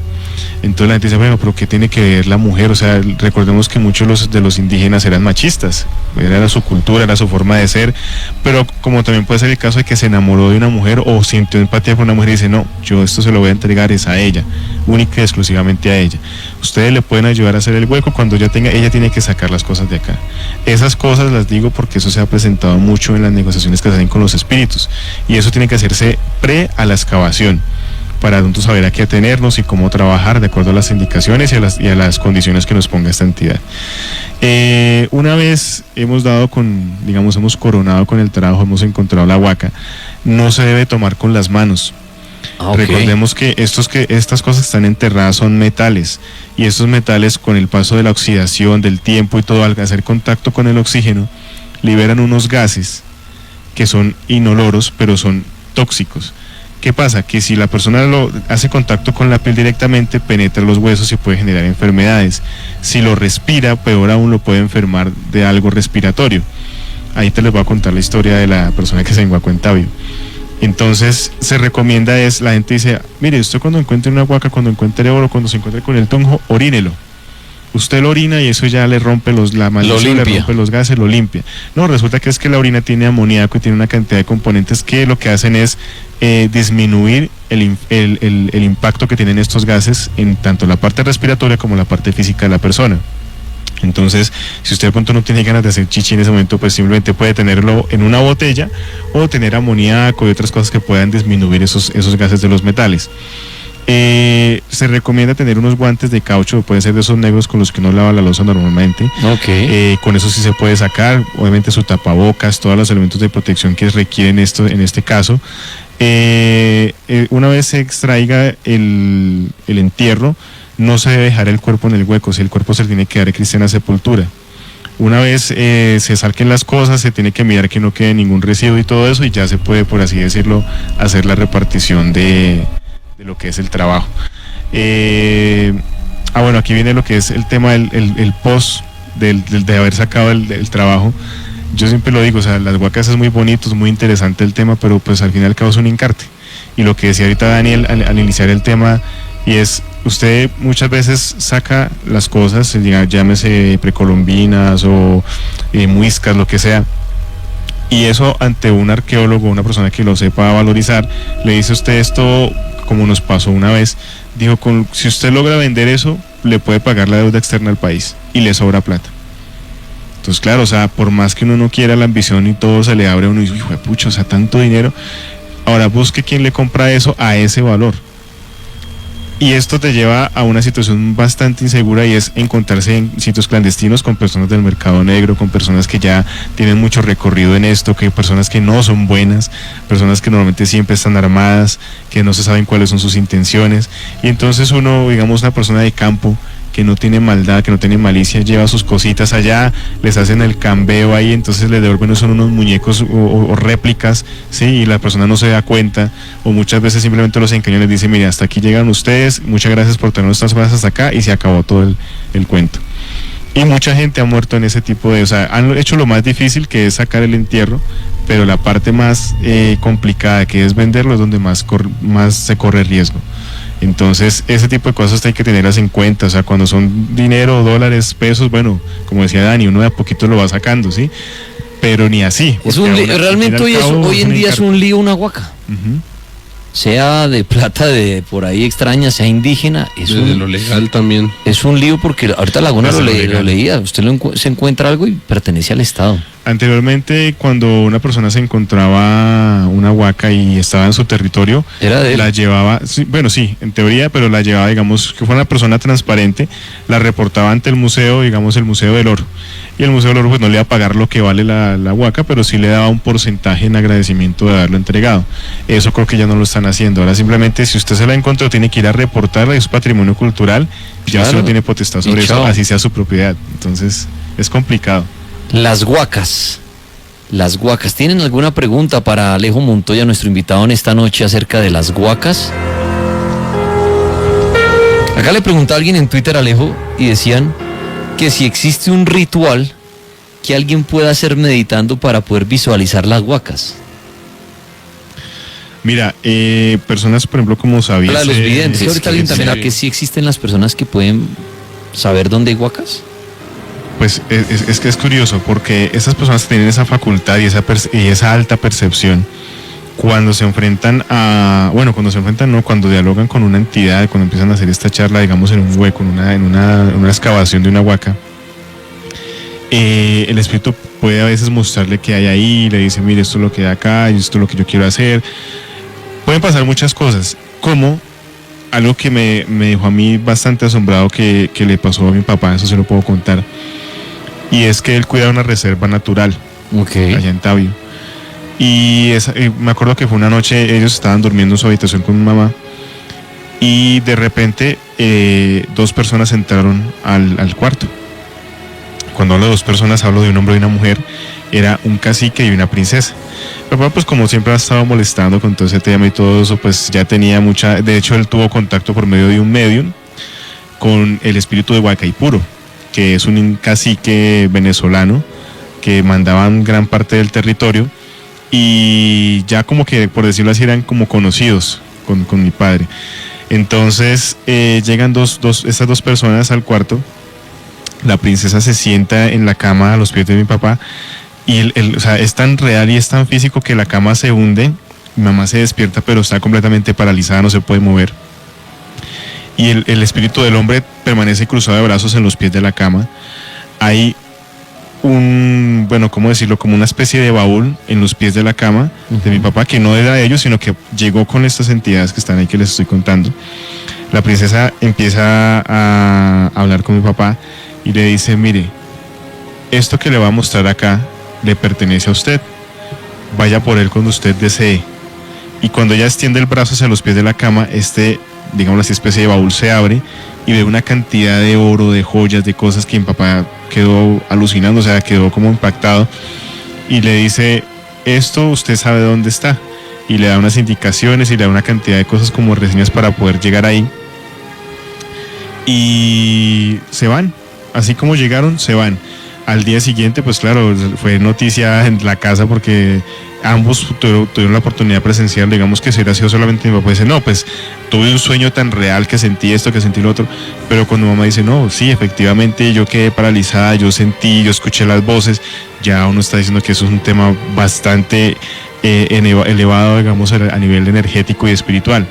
[SPEAKER 2] Entonces la gente dice, bueno, pero ¿qué tiene que ver la mujer? O sea, recordemos que muchos de los indígenas eran machistas, era su cultura, era su forma de ser, pero como también puede ser el caso de que se enamoró de una mujer o sintió empatía por una mujer y dice, no, yo esto se lo voy a entregar es a ella, única y exclusivamente a ella. Ustedes le pueden ayudar a hacer el hueco cuando ella tiene que sacar las cosas de acá. Esas cosas las digo porque eso se ha presentado mucho en las negociaciones que se hacen con los espíritus y eso tiene que hacerse a la excavación, para nosotros saber a qué atenernos y cómo trabajar de acuerdo a las indicaciones y a las condiciones que nos ponga esta entidad. Una vez hemos coronado con el trabajo, hemos encontrado la huaca, no se debe tomar con las manos. Okay. Recordemos que estas cosas que están enterradas son metales, y estos metales con el paso de la oxidación, del tiempo y todo, al hacer contacto con el oxígeno, liberan unos gases que son inoloros, pero son tóxicos. ¿Qué pasa? Que si la persona lo hace contacto con la piel directamente, penetra los huesos y puede generar enfermedades. Si lo respira, peor aún, lo puede enfermar de algo respiratorio. Ahí te les voy a contar la historia de la persona que se enguacó en Tabio. Entonces se recomienda la gente dice, mire, usted cuando encuentre una huaca, cuando encuentre oro, cuando se encuentre con el tonjo, orínelo. Usted lo orina y eso ya le rompe la maldición, le rompe los gases, lo limpia. No, resulta que es que la orina tiene amoníaco y tiene una cantidad de componentes que lo que hacen es disminuir el impacto que tienen estos gases en tanto la parte respiratoria como la parte física de la persona. Entonces, si usted de pronto no tiene ganas de hacer chichi en ese momento, pues simplemente puede tenerlo en una botella o tener amoníaco y otras cosas que puedan disminuir esos gases de los metales. Se recomienda tener unos guantes de caucho, pueden ser de esos negros con los que uno lava la loza normalmente.
[SPEAKER 1] Okay.
[SPEAKER 2] Con eso sí se puede sacar, obviamente su tapabocas, todos los elementos de protección que requieren en este caso. Una vez se extraiga el entierro, no se debe dejar el cuerpo en el hueco, si el cuerpo se le tiene que dar en cristiana sepultura. Una vez se saquen las cosas, se tiene que mirar que no quede ningún residuo y todo eso, y ya se puede, por así decirlo, hacer la repartición de lo que es el trabajo. Bueno, aquí viene lo que es el tema del post de haber sacado el trabajo. Yo siempre lo digo, o sea, las huacas es muy bonito, es muy interesante el tema, pero pues al final y al cabo es un encarte. Y lo que decía ahorita Daniel al iniciar el tema, y es, usted muchas veces saca las cosas, llámese precolombinas o muiscas, lo que sea, y eso ante un arqueólogo, una persona que lo sepa valorizar, le dice a usted esto, como nos pasó una vez, dijo, si usted logra vender eso, le puede pagar la deuda externa al país y le sobra plata. Entonces, claro, o sea, por más que uno no quiera, la ambición y todo se le abre a uno y dice, hijo de pucha, o sea, tanto dinero. Ahora busque quién le compra eso a ese valor. Y esto te lleva a una situación bastante insegura, y es encontrarse en sitios clandestinos con personas del mercado negro, con personas que ya tienen mucho recorrido en esto, que personas que no son buenas, personas que normalmente siempre están armadas, que no se saben cuáles son sus intenciones. Y entonces uno, digamos, una persona de campo que no tiene maldad, que no tiene malicia, lleva sus cositas allá, les hacen el cambeo ahí, entonces les devuelven unos muñecos o réplicas, ¿sí? Y la persona no se da cuenta, o muchas veces simplemente los engañan y les dicen, mire, hasta aquí llegan ustedes, muchas gracias por tener nuestras cosas hasta acá, y se acabó todo el cuento. Y mucha gente ha muerto en ese tipo o sea, han hecho lo más difícil, que es sacar el entierro, pero la parte más complicada, que es venderlo, es donde más se corre riesgo. Entonces, ese tipo de cosas hay que tenerlas en cuenta, o sea, cuando son dinero, dólares, pesos, bueno, como decía Dani, uno de a poquito lo va sacando, ¿sí? Pero ni así.
[SPEAKER 1] Es realmente hoy en día es un lío una huaca.
[SPEAKER 2] Uh-huh.
[SPEAKER 1] Sea de plata de por ahí extraña, sea indígena,
[SPEAKER 3] desde lo legal también.
[SPEAKER 1] Es un lío, porque ahorita Laguna lo leía, usted se encuentra algo y pertenece al Estado.
[SPEAKER 2] Anteriormente, cuando una persona se encontraba una huaca y estaba en su territorio,
[SPEAKER 1] ¿era de él?
[SPEAKER 2] La llevaba, sí, bueno, sí, en teoría, pero la llevaba, digamos, que fuera una persona transparente, la reportaba ante el museo, digamos, el Museo del Oro. Y el Museo del Oro pues no le iba a pagar lo que vale la huaca, pero sí le daba un porcentaje en agradecimiento de haberlo entregado. Eso creo que ya no lo están haciendo. Ahora simplemente, si usted se la encontró, tiene que ir a reportarla, es patrimonio cultural, ya usted no tiene potestad sobre eso, así sea su propiedad. Entonces, es complicado.
[SPEAKER 1] Las huacas. ¿Tienen alguna pregunta para Alejo Montoya, nuestro invitado en esta noche, acerca de las huacas? Acá le preguntó a alguien en Twitter, Alejo, y decían que si existe un ritual que alguien pueda hacer meditando para poder visualizar las huacas.
[SPEAKER 2] Mira, personas, por ejemplo, como sabías...
[SPEAKER 1] Para los videntes, ahorita alguien también que sí existen las personas que pueden saber dónde hay huacas.
[SPEAKER 2] Pues es que es curioso, porque esas personas que tienen esa facultad y esa alta percepción, cuando se enfrentan cuando dialogan con una entidad, cuando empiezan a hacer esta charla, digamos, en un hueco, en una excavación de una huaca, el espíritu puede a veces mostrarle qué hay ahí, le dice, mire, esto es lo que hay acá, y esto es lo que yo quiero hacer. Pueden pasar muchas cosas, como algo que me dejó a mí bastante asombrado que le pasó a mi papá, eso se lo puedo contar, y es que él cuida una reserva natural, allá en Tabio. Y me acuerdo que fue una noche, ellos estaban durmiendo en su habitación con mi mamá, y de repente 2 personas entraron al cuarto. Cuando hablo de 2 personas, hablo de un hombre y una mujer. Era un cacique y una princesa. Mi papá, pues como siempre ha estado molestando con todo ese tema y todo eso, pues ya tenía de hecho él tuvo contacto por medio de un medium con el espíritu de Huaycaipuro, que es un cacique venezolano que mandaban gran parte del territorio, y ya como que, por decirlo así, eran como conocidos con mi padre. Entonces llegan estas 2 personas al cuarto. La princesa se sienta en la cama a los pies de mi papá, y o sea, es tan real y es tan físico que la cama se hunde. Mi mamá se despierta, pero está completamente paralizada, no se puede mover. Y el espíritu del hombre permanece cruzado de brazos en los pies de la cama. Hay ¿cómo decirlo? Como una especie de baúl en los pies de la cama de mi papá, que no era de ellos, sino que llegó con estas entidades que están ahí, que les estoy contando. La princesa empieza a hablar con mi papá y le dice, mire, esto que le va a mostrar acá le pertenece a usted, vaya por él cuando usted desee. Y cuando ella extiende el brazo hacia los pies de la cama, digamos así, especie de baúl se abre, y ve una cantidad de oro, de joyas, de cosas que mi papá quedó alucinando, o sea, quedó como impactado, y le dice, esto usted sabe dónde está, y le da unas indicaciones y le da una cantidad de cosas como reseñas para poder llegar ahí, y se van, así como llegaron, se van. Al día siguiente, pues claro, fue noticia en la casa porque ambos tuvieron la oportunidad presencial. Digamos que si hubiera sido solamente mi papá, dice, no, pues tuve un sueño tan real que sentí esto, que sentí lo otro, pero cuando mamá dice, no, sí, efectivamente yo quedé paralizada, yo sentí, yo escuché las voces, ya uno está diciendo que eso es un tema bastante elevado, digamos, a nivel energético y espiritual.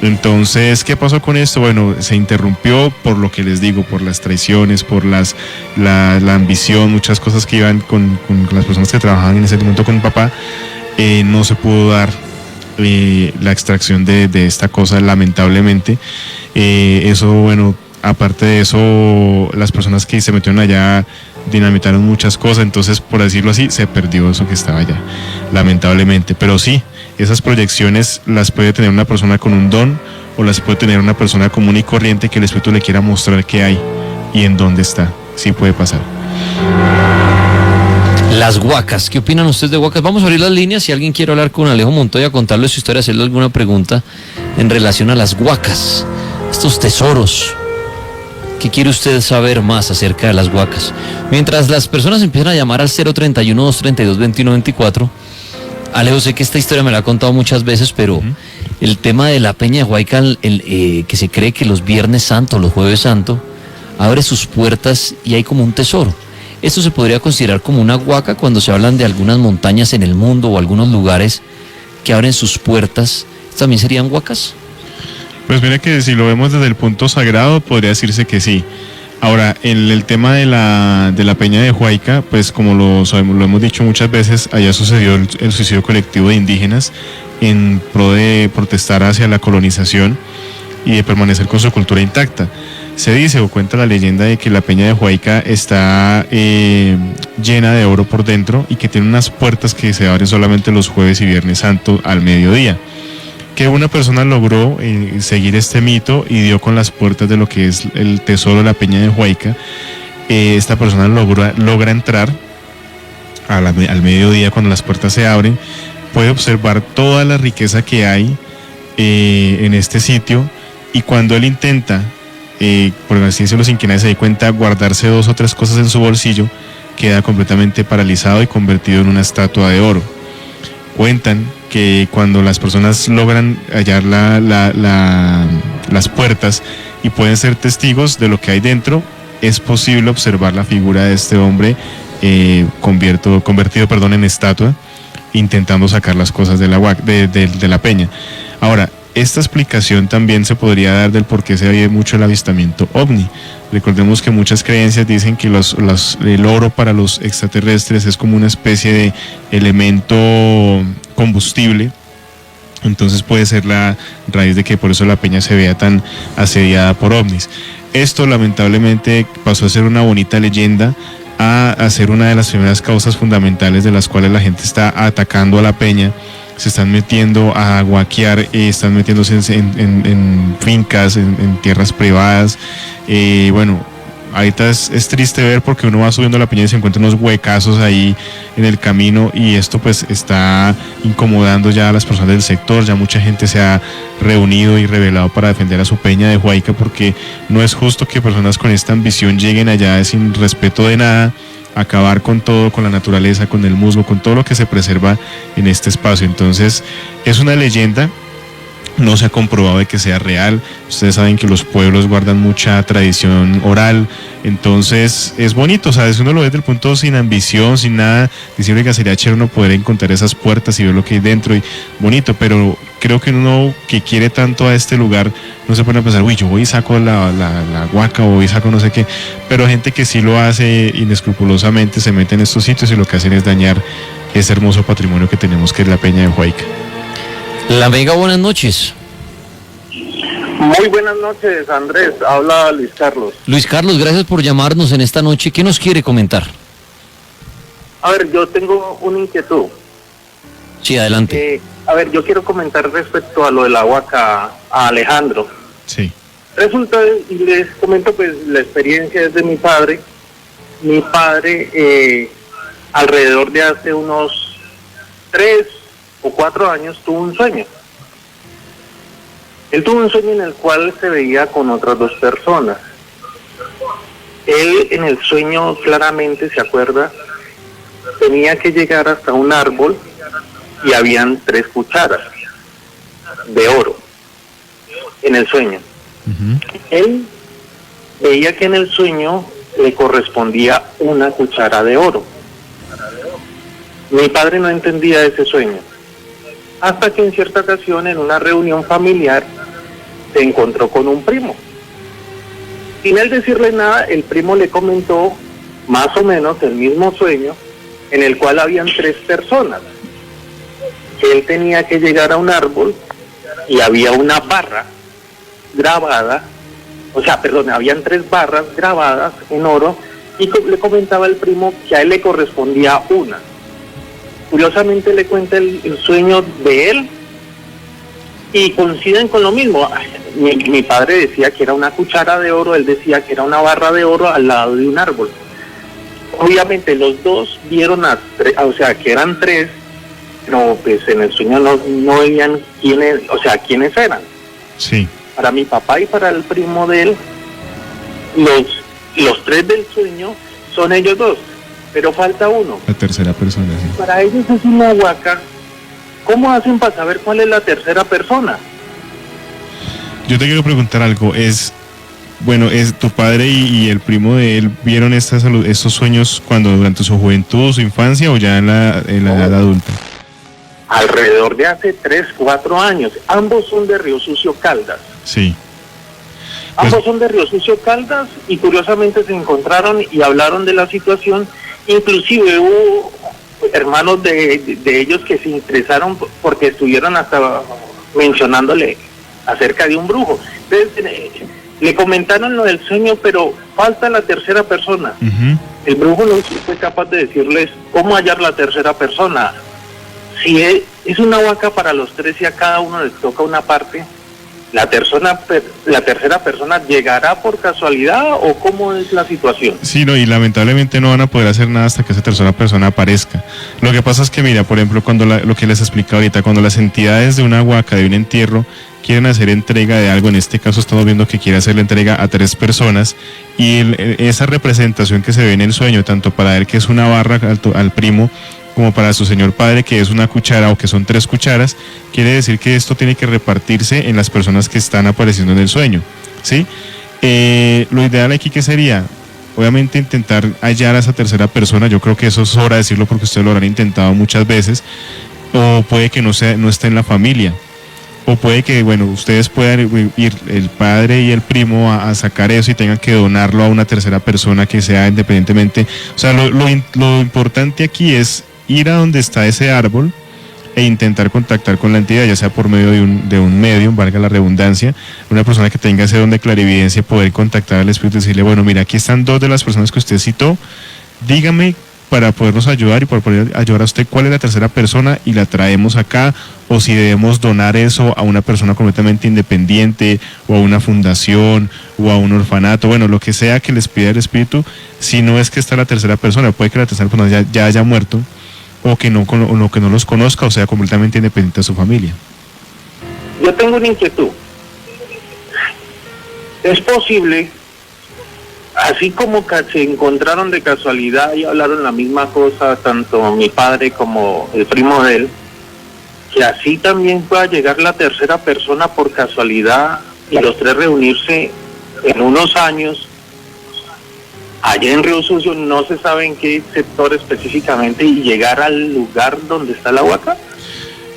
[SPEAKER 2] Entonces, ¿qué pasó con esto? Bueno, se interrumpió por lo que les digo, por las traiciones, por la ambición, muchas cosas que iban con las personas que trabajaban en ese momento con mi papá. No se pudo dar la extracción de esta cosa, lamentablemente. Eso, bueno, aparte de eso, las personas que se metieron allá dinamitaron muchas cosas, entonces, por decirlo así, se perdió eso que estaba allá, lamentablemente. Pero sí, esas proyecciones las puede tener una persona con un don o las puede tener una persona común y corriente que el espíritu le quiera mostrar qué hay y en dónde está. Sí puede pasar.
[SPEAKER 1] Las huacas, ¿qué opinan ustedes de huacas? Vamos a abrir las líneas si alguien quiere hablar con Alejo Montoya, contarle su historia, hacerle alguna pregunta en relación a las huacas, estos tesoros. ¿Qué quiere usted saber más acerca de las huacas? Mientras las personas empiezan a llamar al 031-232-2124, Alejo, sé que esta historia me la ha contado muchas veces, pero el tema de la Peña de Huayca, que se cree que los Viernes Santos, los Jueves Santos, abre sus puertas y hay como un tesoro. ¿Esto se podría considerar como una huaca cuando se hablan de algunas montañas en el mundo o algunos lugares que abren sus puertas? ¿También serían huacas?
[SPEAKER 2] Pues mira que si lo vemos desde el punto sagrado, podría decirse que sí. Ahora, en el tema de la Peña de Huayca, pues como lo sabemos, lo hemos dicho muchas veces, allá sucedió el suicidio colectivo de indígenas en pro de protestar hacia la colonización y de permanecer con su cultura intacta. Se dice o cuenta la leyenda de que la Peña de Huayca está llena de oro por dentro y que tiene unas puertas que se abren solamente los jueves y viernes santo al mediodía. Que una persona logró seguir este mito y dio con las puertas de lo que es el tesoro de la Peña de Huayca. Esta persona logra entrar al mediodía cuando las puertas se abren, puede observar toda la riqueza que hay en este sitio, y cuando él intenta, por así decirlo sin que nadie se dé cuenta, guardarse 2 o 3 cosas en su bolsillo, queda completamente paralizado y convertido en una estatua de oro. Cuentan que cuando las personas logran hallar las puertas y pueden ser testigos de lo que hay dentro, es posible observar la figura de este hombre convertido en estatua, intentando sacar las cosas de la peña. Ahora, esta explicación también se podría dar del por qué se ve mucho el avistamiento ovni. Recordemos que muchas creencias dicen que el oro para los extraterrestres es como una especie de elemento combustible. Entonces puede ser la raíz de que por eso la peña se vea tan asediada por ovnis. Esto lamentablemente pasó a ser una bonita leyenda, a ser una de las primeras causas fundamentales de las cuales la gente está atacando a la peña. Se están metiendo a huaquear, están metiéndose en fincas, en tierras privadas. Bueno, ahorita es triste ver porque uno va subiendo la peña y se encuentra unos huecazos ahí en el camino, y esto pues está incomodando ya a las personas del sector. Ya mucha gente se ha reunido y rebelado para defender a su Peña de Huayca, porque no es justo que personas con esta ambición lleguen allá sin respeto de nada, acabar con todo, con la naturaleza, con el musgo, con todo lo que se preserva en este espacio. Entonces es una leyenda, no se ha comprobado de que sea real. Ustedes saben que los pueblos guardan mucha tradición oral, entonces es bonito, o sea, si uno lo ve desde el punto sin ambición, sin nada, decirle que sería chévere uno poder encontrar esas puertas y ver lo que hay dentro, y bonito, pero creo que uno que quiere tanto a este lugar no se pone a pensar, uy, yo voy y saco la huaca, o voy y saco no sé qué, pero gente que sí lo hace inescrupulosamente se mete en estos sitios y lo que hacen es dañar ese hermoso patrimonio que tenemos, que es la Peña de Huayca.
[SPEAKER 1] La Vega, buenas noches.
[SPEAKER 4] Muy buenas noches, Andrés. Habla Luis Carlos.
[SPEAKER 1] Luis Carlos, gracias por llamarnos en esta noche. ¿Qué nos quiere comentar?
[SPEAKER 4] A ver, yo tengo una inquietud.
[SPEAKER 1] Sí, adelante.
[SPEAKER 4] A ver, yo quiero comentar respecto a lo de la huaca a Alejandro.
[SPEAKER 2] Sí.
[SPEAKER 4] Resulta, y les comento pues la experiencia es de mi padre. Mi padre, alrededor de hace unos 3 o 4 años, tuvo un sueño. Él tuvo un sueño en el cual se veía con otras 2 personas. Él en el sueño claramente se acuerda, tenía que llegar hasta un árbol y habían 3 cucharas de oro en el sueño. Él veía que en el sueño le correspondía una cuchara de oro. Mi padre no entendía ese sueño, hasta que en cierta ocasión en una reunión familiar se encontró con un primo. Sin él decirle nada, el primo le comentó más o menos el mismo sueño en el cual habían 3 personas. Él tenía que llegar a un árbol y había una barra grabada, habían 3 barras grabadas en oro y le comentaba al primo que a él le correspondía una. Curiosamente le cuenta el sueño de él y coinciden con lo mismo. Mi padre decía que era una cuchara de oro, él decía que era una barra de oro al lado de un árbol. Obviamente los 2 vieron que eran 3, pero pues en el sueño no veían quiénes eran.
[SPEAKER 2] Sí.
[SPEAKER 4] Para mi papá y para el primo de él, los 3 del sueño son ellos 2, pero falta uno.
[SPEAKER 2] La tercera persona, sí.
[SPEAKER 4] Para ellos es una huaca. ¿Cómo hacen para saber cuál es la tercera persona?
[SPEAKER 2] Yo te quiero preguntar algo, es tu padre y el primo de él vieron estos sueños cuando durante su juventud, su infancia o ya en la edad adulta?
[SPEAKER 4] Alrededor de hace 3, 4 años. Ambos son de Río Sucio, Caldas.
[SPEAKER 2] Sí.
[SPEAKER 4] Ambos son de Río Sucio, Caldas, y curiosamente se encontraron y hablaron de la situación. Inclusive hubo hermanos de ellos que se interesaron porque estuvieron hasta mencionándole acerca de un brujo. Entonces le comentaron lo del sueño, pero falta la tercera persona. El brujo no fue capaz de decirles cómo hallar la tercera persona. Si es una vaca para los 3 y a cada uno les toca una parte, ¿la tercera persona llegará por casualidad o cómo es la situación?
[SPEAKER 2] Sí, no, y lamentablemente no van a poder hacer nada hasta que esa tercera persona aparezca. Lo que pasa es que, mira, por ejemplo, cuando lo que les explico ahorita, cuando las entidades de una huaca, de un entierro, quieren hacer entrega de algo, en este caso estamos viendo que quiere hacer la entrega a 3 personas, y esa representación que se ve en el sueño, tanto para él que es una barra al primo, como para su señor padre que es una cuchara o que son 3 cucharas, quiere decir que esto tiene que repartirse en las personas que están apareciendo en el sueño, ¿sí? Lo ideal aquí que sería, obviamente, intentar hallar a esa tercera persona. Yo creo que eso es hora de decirlo porque ustedes lo habrán intentado muchas veces, o puede que no esté en la familia, o puede que, ustedes puedan ir el padre y el primo a sacar eso y tengan que donarlo a una tercera persona que sea independientemente. O sea, lo importante aquí es ir a donde está ese árbol e intentar contactar con la entidad, ya sea por medio de un medium, valga la redundancia, una persona que tenga ese don de clarividencia, poder contactar al espíritu y decirle, mira, aquí están 2 de las personas que usted citó, dígame para podernos ayudar y para poder ayudar a usted cuál es la tercera persona y la traemos acá, o si debemos donar eso a una persona completamente independiente o a una fundación o a un orfanato, lo que sea que les pida el espíritu. Si no es que está la tercera persona, puede que la tercera persona ya haya muerto, o que no los conozca o sea completamente independiente de su familia.
[SPEAKER 4] Yo tengo una inquietud. ¿Es posible, así como se encontraron de casualidad y hablaron la misma cosa, tanto mi padre como el primo de él, que así también pueda llegar la tercera persona por casualidad y los 3 reunirse en unos años allá en Río Sucio, no se sabe en qué sector específicamente, y llegar al lugar donde está la huaca?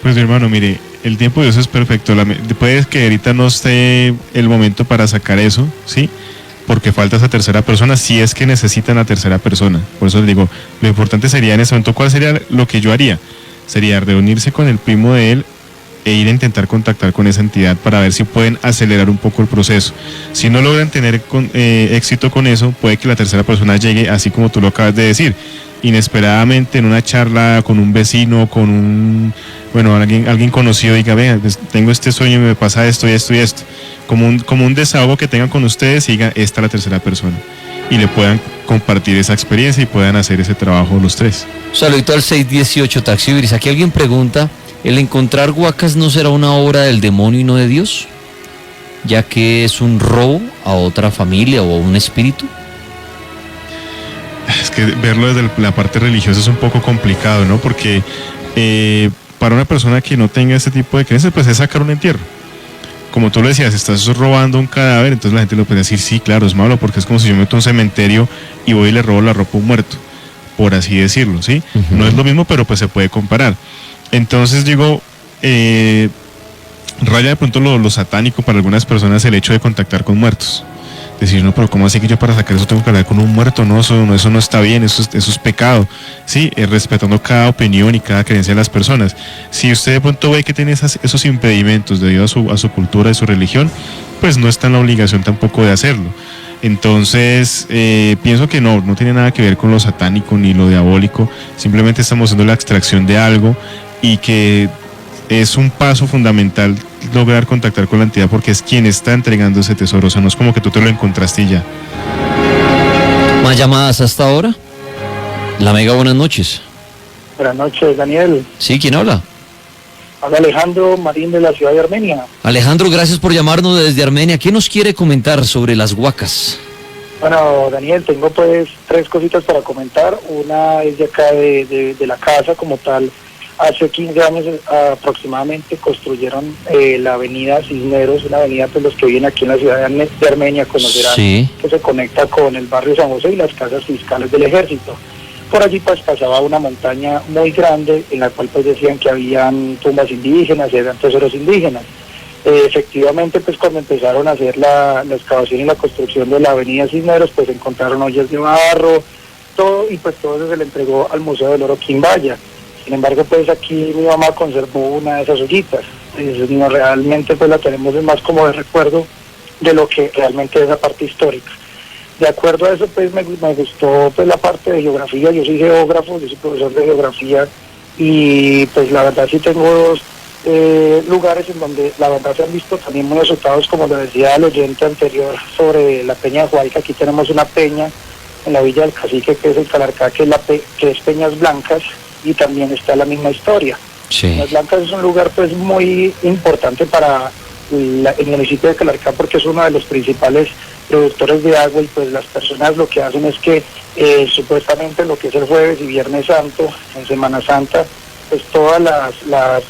[SPEAKER 2] Pues mi hermano, mire, el tiempo de Dios es perfecto. Puede que ahorita no esté el momento para sacar eso, ¿sí? Porque falta esa tercera persona, si es que necesitan la tercera persona. Por eso les digo, lo importante sería en ese momento, ¿cuál sería lo que yo haría? Sería reunirse con el primo de él, e ir a intentar contactar con esa entidad para ver si pueden acelerar un poco el proceso. Si no logran tener éxito con eso, puede que la tercera persona llegue, así como tú lo acabas de decir, inesperadamente en una charla con un vecino, con alguien conocido, diga, vea, tengo este sueño y me pasa esto y esto y esto, como un desahogo que tengan con ustedes y digan, esta es la tercera persona, y le puedan compartir esa experiencia y puedan hacer ese trabajo los tres.
[SPEAKER 1] Saludito al 618 Taxi Ibris. Aquí alguien pregunta, ¿el encontrar huacas no será una obra del demonio y no de Dios? Ya que es un robo a otra familia o a un espíritu.
[SPEAKER 2] Es que verlo desde la parte religiosa es un poco complicado, ¿no? Porque para una persona que no tenga ese tipo de creencias, pues es sacar un entierro. Como tú lo decías, estás robando un cadáver, entonces la gente lo puede decir, sí, claro, es malo, porque es como si yo meto a un cementerio y voy y le robo la ropa a un muerto, por así decirlo, ¿sí? Uh-huh. No es lo mismo, pero pues se puede comparar. Entonces digo, raya de pronto lo satánico para algunas personas el hecho de contactar con muertos. Decir, no, pero ¿cómo así que yo para sacar eso tengo que hablar con un muerto? No, eso no está bien, eso es pecado. Sí, respetando cada opinión y cada creencia de las personas. Si usted de pronto ve que tiene esos impedimentos debido a su cultura y su religión, pues no está en la obligación tampoco de hacerlo. Entonces, pienso que no tiene nada que ver con lo satánico ni lo diabólico, simplemente estamos haciendo la extracción de algo y que es un paso fundamental lograr contactar con la entidad porque es quien está entregando ese tesoro, o sea, no es como que tú te lo encontraste y ya.
[SPEAKER 1] ¿Más llamadas hasta ahora? La Mega, buenas noches.
[SPEAKER 5] Buenas noches, Daniel.
[SPEAKER 1] Sí, ¿quién habla?
[SPEAKER 5] Habla Alejandro Marín de la ciudad de Armenia.
[SPEAKER 1] Alejandro, gracias por llamarnos desde Armenia. ¿Qué nos quiere comentar sobre las huacas?
[SPEAKER 5] Bueno, Daniel, tengo pues 3 cositas para comentar. Una es de acá de la casa como tal. Hace 15 años aproximadamente construyeron la avenida Cisneros, una avenida pues los que viven aquí en la ciudad de Armenia conocerán, sí, que se conecta con el barrio San José y las casas fiscales del ejército. Por allí pues pasaba una montaña muy grande en la cual pues decían que habían tumbas indígenas y habían tesoros indígenas. Efectivamente pues cuando empezaron a hacer la excavación y la construcción de la avenida Cisneros pues encontraron ollas de barro, todo, y pues todo eso se le entregó al Museo del Oro Quimbaya. Sin embargo, pues aquí mi mamá conservó una de esas ollitas. No, realmente pues la tenemos más como de recuerdo de lo que realmente es la parte histórica. De acuerdo a eso, pues me gustó pues la parte de geografía. Yo soy geógrafo, yo soy profesor de geografía y pues la verdad sí tengo 2 lugares en donde la verdad se han visto también muy asustados, como le decía al oyente anterior sobre la Peña de Huayca. Aquí tenemos una peña en la Villa del Cacique, que es el Calarcá, que es Peñas Blancas, y también está la misma historia.
[SPEAKER 1] Sí.
[SPEAKER 5] Peñas Blancas es un lugar pues muy importante para el municipio de Calarcá porque es uno de los principales productores de agua y pues las personas lo que hacen es que supuestamente lo que es el jueves y viernes santo, en Semana Santa, pues todas las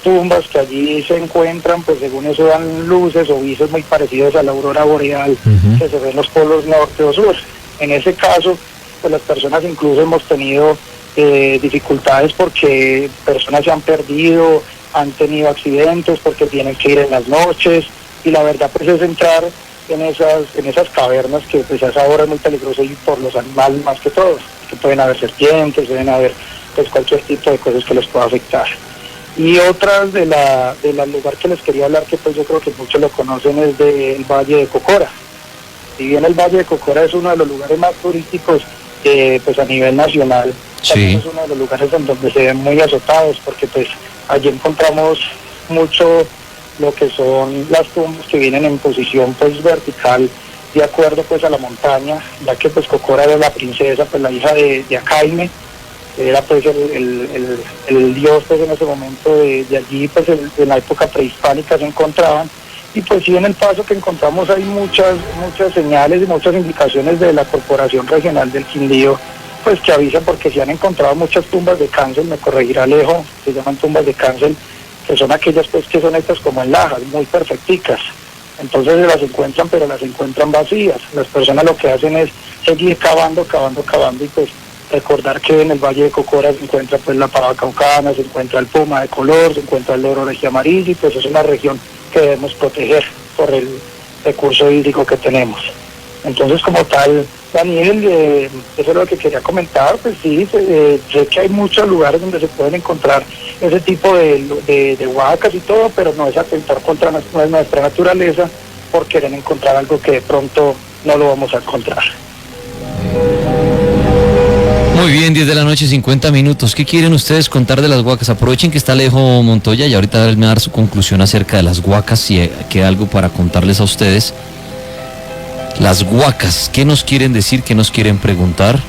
[SPEAKER 5] tumbas que allí se encuentran, pues según eso dan luces o visos muy parecidos a la aurora boreal, uh-huh, que se ve en los polos norte o sur. En ese caso, pues las personas incluso hemos tenido dificultades porque personas se han perdido, han tenido accidentes porque tienen que ir en las noches, y la verdad pues es entrar en esas cavernas que pues a esa hora es muy peligroso y por los animales más que todo, que pueden haber serpientes, pueden haber pues cualquier tipo de cosas que les pueda afectar. Y otras del lugar que les quería hablar, que pues yo creo que muchos lo conocen, es del Valle de Cocora. Si bien el Valle de Cocora es uno de los lugares más turísticos pues a nivel nacional,
[SPEAKER 1] sí,
[SPEAKER 5] es uno de los lugares en donde se ven muy azotados, porque pues allí encontramos mucho lo que son las tumbas que vienen en posición pues vertical, de acuerdo pues a la montaña, ya que pues Cocora era la princesa, pues la hija de Acaime, era pues el dios pues en ese momento de allí pues en la época prehispánica se encontraban. Y pues sí, en el paso que encontramos hay muchas señales y muchas indicaciones de la Corporación Regional del Quindío, pues que avisan porque se han encontrado muchas tumbas de cáncel, me corregirá Alejo, se llaman tumbas de cáncel, que son aquellas pues que son estas como en lajas, muy perfecticas. Entonces se las encuentran, pero las encuentran vacías. Las personas lo que hacen es seguir cavando y pues recordar que en el Valle de Cocora se encuentra pues la pava caucana, se encuentra el puma de color, se encuentra el loro amarillo, y pues es una región que debemos proteger por el recurso hídrico que tenemos. Entonces, como tal, Daniel, eso es lo que quería comentar. Pues sí, sé que hay muchos lugares donde se pueden encontrar ese tipo de huacas y todo, pero no es atentar contra nuestra naturaleza por querer encontrar algo que de pronto no lo vamos a encontrar.
[SPEAKER 1] Muy bien, 10 de la noche, 50 minutos. ¿Qué quieren ustedes contar de las huacas? Aprovechen que está Alejo Montoya y ahorita él me va a dar su conclusión acerca de las huacas, si queda algo para contarles a ustedes. Las huacas, ¿qué nos quieren decir? ¿Qué nos quieren preguntar?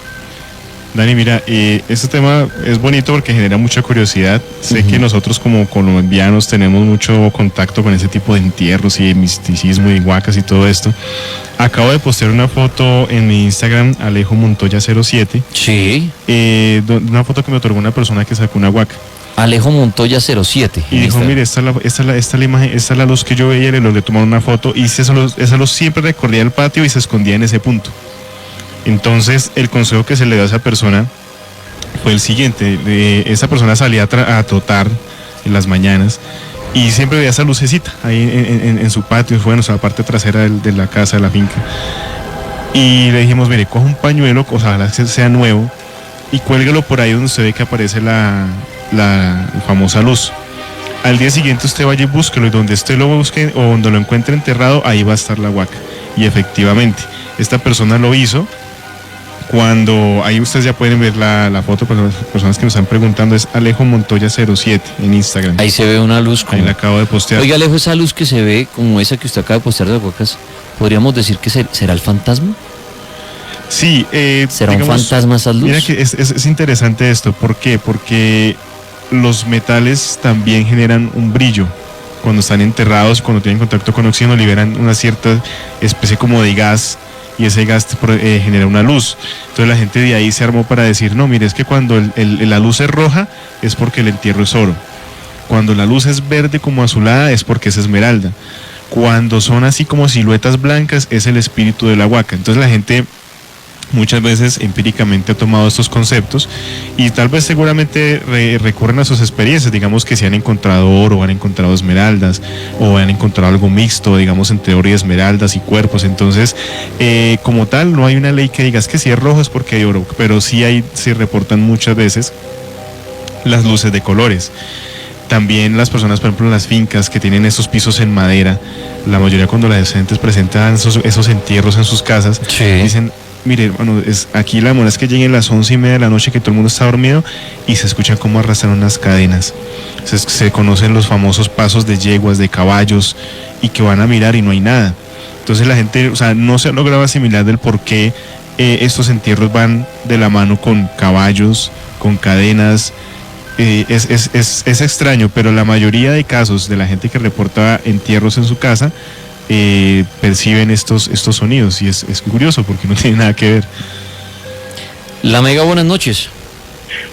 [SPEAKER 2] Dani, mira, este tema es bonito porque genera mucha curiosidad. Sé que nosotros como colombianos tenemos mucho contacto con ese tipo de entierros y de misticismo y huacas y todo esto. Acabo de postear una foto en mi Instagram, Alejo Montoya 07.
[SPEAKER 1] Sí.
[SPEAKER 2] Una foto que me otorgó una persona que sacó una huaca.
[SPEAKER 1] Alejo Montoya 07.
[SPEAKER 2] Y dijo, mire, esta es la imagen, esta es la luz que yo veía, le tomaron una foto y esa luz siempre recorría el patio y se escondía en ese punto. Entonces, el consejo que se le dio a esa persona fue el siguiente. Esa persona salía a trotar en las mañanas y siempre veía esa lucecita ahí en su patio, bueno, o sea, la parte trasera de la casa, de la finca. Y le dijimos, mire, coja un pañuelo, ojalá sea nuevo, y cuélguelo por ahí donde usted ve que aparece la famosa luz. Al día siguiente usted vaya y búsquelo, y donde usted lo busque o donde lo encuentre enterrado, ahí va a estar la huaca. Y efectivamente, esta persona lo hizo. Cuando ahí ustedes ya pueden ver la foto, para las personas que nos están preguntando, es Alejo Montoya 07 en Instagram.
[SPEAKER 1] Ahí se ve una luz como...
[SPEAKER 2] Ahí la acabo de postear.
[SPEAKER 1] Oiga, Alejo, esa luz que se ve, como esa que usted acaba de postear de las huacas, ¿podríamos decir que será el fantasma?
[SPEAKER 2] Sí.
[SPEAKER 1] ¿Será un fantasma esa luz?
[SPEAKER 2] Mira que es interesante esto. ¿Por qué? Porque los metales también generan un brillo. Cuando están enterrados, cuando tienen contacto con oxígeno, liberan una cierta especie como de gas, y ese gas genera una luz. Entonces la gente de ahí se armó para decir, no, mire, es que cuando la luz es roja es porque el entierro es oro. Cuando la luz es verde como azulada es porque es esmeralda. Cuando son así como siluetas blancas es el espíritu de la huaca. Entonces la gente muchas veces empíricamente ha tomado estos conceptos y tal vez seguramente recurren a sus experiencias, digamos que si han encontrado oro, o han encontrado esmeraldas, o han encontrado algo mixto, digamos entre oro y esmeraldas y cuerpos. Entonces, como tal, no hay una ley que diga que si es rojo es porque hay oro, pero sí se reportan muchas veces las luces de colores. También las personas, por ejemplo, en las fincas que tienen esos pisos en madera, la mayoría cuando las gentes presentan esos entierros en sus casas,
[SPEAKER 1] sí,
[SPEAKER 2] dicen, mire, hermano, aquí la demora es que lleguen las 11:30 de la noche, que todo el mundo está dormido, y se escuchan cómo arrastran unas cadenas. Se conocen los famosos pasos de yeguas, de caballos, y que van a mirar y no hay nada. Entonces la gente, o sea, no se ha logrado asimilar del por qué estos entierros van de la mano con caballos, con cadenas. Es extraño, pero la mayoría de casos de la gente que reporta entierros en su casa perciben estos sonidos, y es curioso porque no tiene nada que ver.
[SPEAKER 1] La Mega, buenas noches.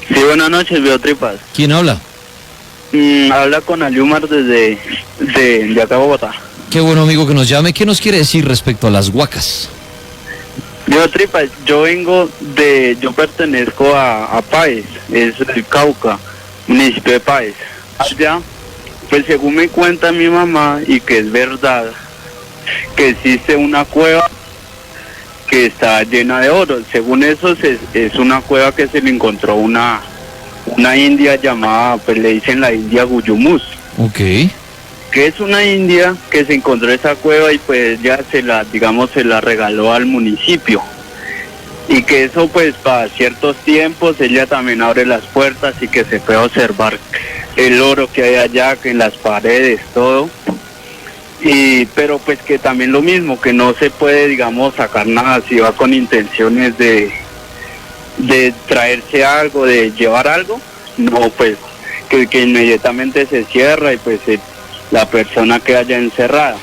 [SPEAKER 6] Sí, buenas noches, veo tripas.
[SPEAKER 1] ¿Quién habla?
[SPEAKER 6] Habla con Aliumar de acá Bogotá.
[SPEAKER 1] Qué bueno, amigo, que nos llame. ¿Qué nos quiere decir respecto a las huacas?
[SPEAKER 6] Veo tripas, yo pertenezco a Páez, es el Cauca, municipio de Páez. Allá, pues según me cuenta mi mamá, y que es verdad, que existe una cueva que está llena de oro. Según eso, es una cueva que se le encontró una india llamada, pues le dicen la India Guyumús.
[SPEAKER 1] Ok.
[SPEAKER 6] Que es una india que se encontró esa cueva y pues ya se la regaló al municipio. Y que eso pues para ciertos tiempos ella también abre las puertas y que se puede observar el oro que hay allá, que en las paredes, todo. Pero pues que también lo mismo, que no se puede, digamos, sacar nada si va con intenciones de traerse algo, de llevar algo, no, pues que inmediatamente se cierra y pues la persona queda ya encerrada.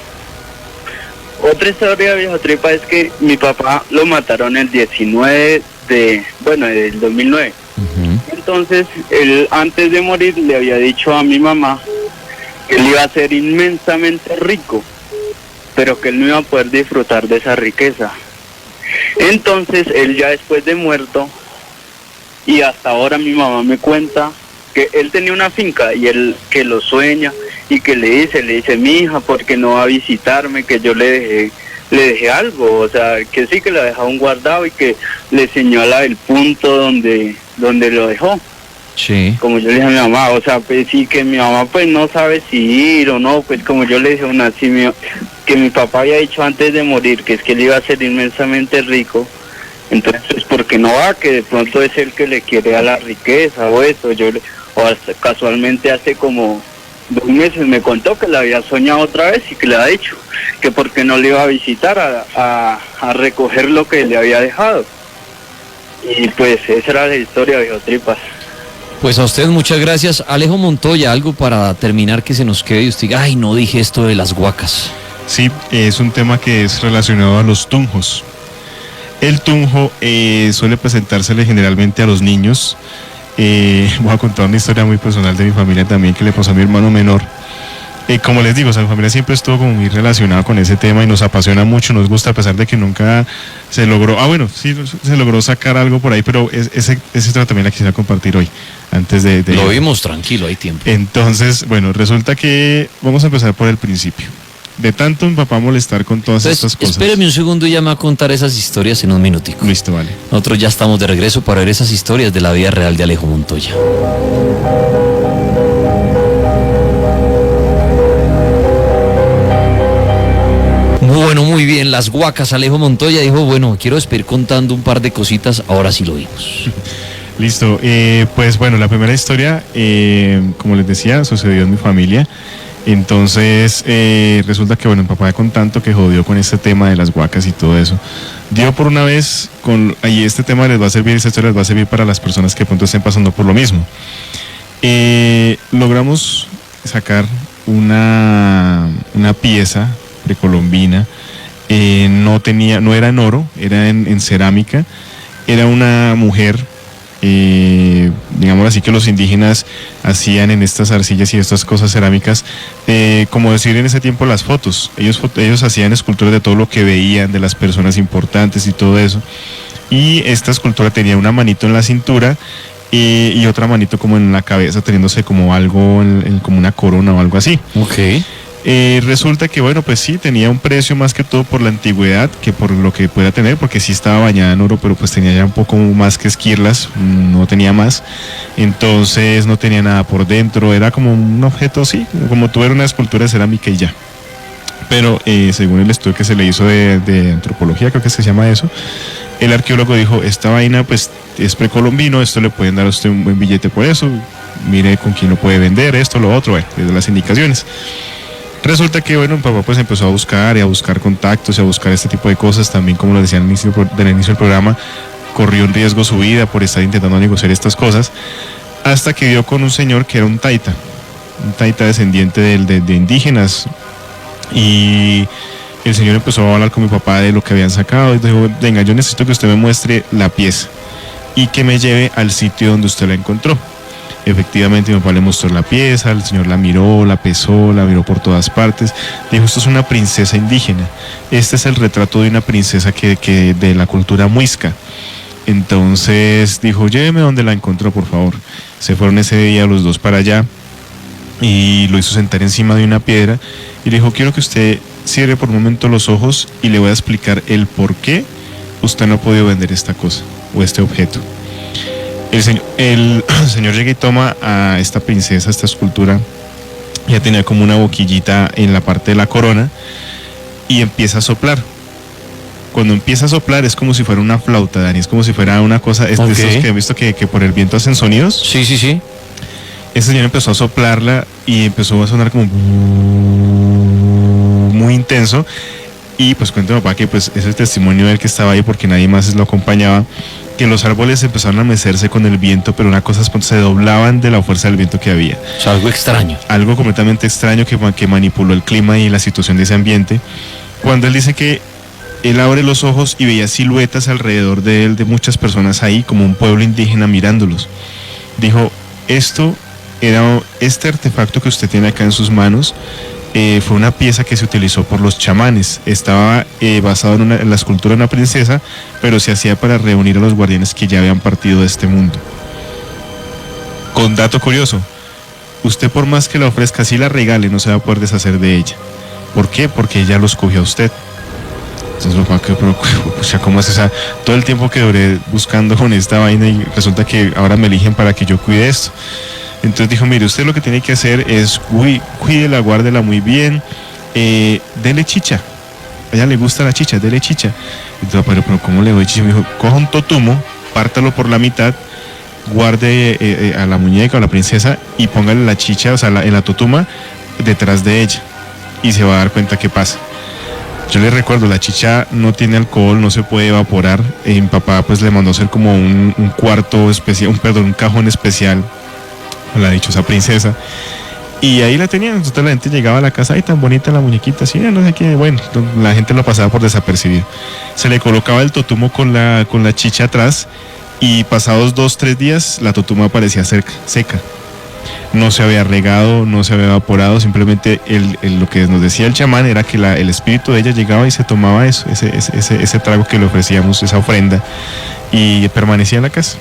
[SPEAKER 6] Otra historia, viejo tripa, es que mi papá lo mataron el 19 del 2009.
[SPEAKER 1] Uh-huh.
[SPEAKER 6] Entonces, él antes de morir le había dicho a mi mamá que él iba a ser inmensamente rico, pero que él no iba a poder disfrutar de esa riqueza. Entonces, él ya después de muerto, y hasta ahora mi mamá me cuenta que él tenía una finca y él que lo sueña y que le dice, mi hija, ¿por qué no va a visitarme? Que yo le dejé le dejé algo, o sea, que sí que lo dejaba un guardado y que le señala el punto donde lo dejó.
[SPEAKER 1] Sí.
[SPEAKER 6] Como yo le dije a mi mamá, o sea, pues sí, que mi mamá pues no sabe si ir o no, pues como yo le dije una, que mi papá había dicho antes de morir que es que él iba a ser inmensamente rico, entonces ¿por qué no va? Que de pronto es el que le quiere a la riqueza o eso, o hasta casualmente hace como 2 meses me contó que le había soñado otra vez y que le ha dicho que por qué no le iba a visitar a recoger lo que le había dejado. Y pues esa era la historia, viejo Tripas.
[SPEAKER 1] Pues a usted muchas gracias. Alejo Montoya, algo para terminar que se nos quede y usted diga, ay, no dije esto de las huacas.
[SPEAKER 2] Sí, es un tema que es relacionado a los tunjos. El tunjo suele presentársele generalmente a los niños. Voy a contar una historia muy personal de mi familia también que le pasó a mi hermano menor. Como les digo, o sea, mi familia siempre estuvo como muy relacionada con ese tema y nos apasiona mucho, nos gusta, a pesar de que nunca se logró, sí se logró sacar algo por ahí, pero ese tema también la quisiera compartir hoy, antes de
[SPEAKER 1] Lo vimos tranquilo, hay tiempo.
[SPEAKER 2] Entonces, bueno, resulta que vamos a empezar por el principio. De tanto mi papá molestar con todas estas cosas.
[SPEAKER 1] Espéreme un segundo y ya me va a contar esas historias en un minutico.
[SPEAKER 2] Listo, vale.
[SPEAKER 1] Nosotros ya estamos de regreso para ver esas historias de la vida real de Alejo Montoya. Bueno, muy bien, las huacas. Alejo Montoya dijo, bueno, quiero despedir contando un par de cositas, ahora sí lo vimos.
[SPEAKER 2] Listo, pues bueno, la primera historia, como les decía, sucedió en mi familia. Entonces, resulta que, bueno, mi papá con tanto que jodió con este tema de las huacas y todo eso, dio por una vez, ahí este tema les va a servir, esta historia les va a servir para las personas que de pronto estén pasando por lo mismo. Logramos sacar una pieza precolombina, no era en oro, era en cerámica, era una mujer, digamos así, que los indígenas hacían en estas arcillas y estas cosas cerámicas, como decir en ese tiempo las fotos, ellos hacían esculturas de todo lo que veían, de las personas importantes y todo eso, y esta escultura tenía una manito en la cintura y otra manito como en la cabeza, teniéndose como algo, como una corona o algo así.
[SPEAKER 1] Ok.
[SPEAKER 2] Resulta que, bueno, pues sí, tenía un precio más que todo por la antigüedad que por lo que pueda tener, porque sí estaba bañada en oro, pero pues tenía ya un poco más que esquirlas, no tenía más, entonces no tenía nada por dentro, era como un objeto, sí, como tuviera una escultura de cerámica y ya. Pero según el estudio que se le hizo de antropología, creo que se llama eso, el arqueólogo dijo, esta vaina pues es precolombino, esto le pueden dar a usted un buen billete por eso, mire con quién lo puede vender, esto, lo otro, bueno, desde las indicaciones. Resulta que, bueno, mi papá pues empezó a buscar contactos y a buscar este tipo de cosas. También, como lo decía al inicio del programa, corrió en riesgo su vida por estar intentando negociar estas cosas, hasta que dio con un señor que era un taita descendiente de indígenas, y el señor empezó a hablar con mi papá de lo que habían sacado y dijo, venga, yo necesito que usted me muestre la pieza y que me lleve al sitio donde usted la encontró. Efectivamente, mi papá le mostró la pieza, el señor la miró, la pesó, la miró por todas partes, dijo, esto es una princesa indígena, este es el retrato de una princesa que de la cultura muisca. Entonces dijo, lléveme donde la encontró, por favor. Se fueron ese día los dos para allá y lo hizo sentar encima de una piedra y le dijo, quiero que usted cierre por un momento los ojos y le voy a explicar el por qué usted no ha podido vender esta cosa o este objeto. El señor llega y toma a esta princesa, esta escultura, ya tenía como una boquillita en la parte de la corona, y empieza a soplar. Cuando empieza a soplar es como si fuera una flauta, Dani, es como si fuera una cosa, estos que han visto que por el viento hacen sonidos.
[SPEAKER 1] Sí, sí, sí.
[SPEAKER 2] Ese señor empezó a soplarla y empezó a sonar como muy intenso. Y pues cuenta mi papá que pues es el testimonio de él que estaba ahí porque nadie más lo acompañaba, que los árboles empezaron a mecerse con el viento, pero una cosa se doblaban de la fuerza del viento que había.
[SPEAKER 1] O sea, algo extraño. Algo
[SPEAKER 2] completamente extraño que manipuló el clima y la situación de ese ambiente. Cuando él dice que él abre los ojos y veía siluetas alrededor de él, de muchas personas ahí, como un pueblo indígena mirándolos. Dijo, este artefacto que usted tiene acá en sus manos, fue una pieza que se utilizó por los chamanes. Estaba basado en la escultura de una princesa, pero se hacía para reunir a los guardianes que ya habían partido de este mundo. Con dato curioso, usted por más que la ofrezca, si la regale, no se va a poder deshacer de ella. ¿Por qué? Porque ella lo escogió a usted. Entonces los papás, pero, o sea, ¿cómo es esa? Todo el tiempo que duré buscando con esta vaina y resulta que ahora me eligen para que yo cuide esto. Entonces dijo, mire, usted lo que tiene que hacer es cuídela, guárdela muy bien, dele chicha. A ella le gusta la chicha, dele chicha. Entonces, pero ¿cómo le doy chicha? Me dijo, coja un totumo, pártalo por la mitad, guarde a la muñeca o a la princesa y póngale la chicha, o sea, en la totuma detrás de ella y se va a dar cuenta qué pasa. Yo les recuerdo, la chicha no tiene alcohol, no se puede evaporar. Mi papá pues le mandó hacer como un cuarto especial, un cajón especial a la dichosa princesa. Y ahí la tenían, entonces la gente llegaba a la casa, ay, tan bonita la muñequita, así, no sé qué, bueno, la gente lo pasaba por desapercibido. Se le colocaba el totumo con la chicha atrás y pasados 2-3 días la totuma parecía seca. No se había regado, no se había evaporado, simplemente lo que nos decía el chamán era que el espíritu de ella llegaba y se tomaba ese trago que le ofrecíamos, esa ofrenda, y permanecía en la casa.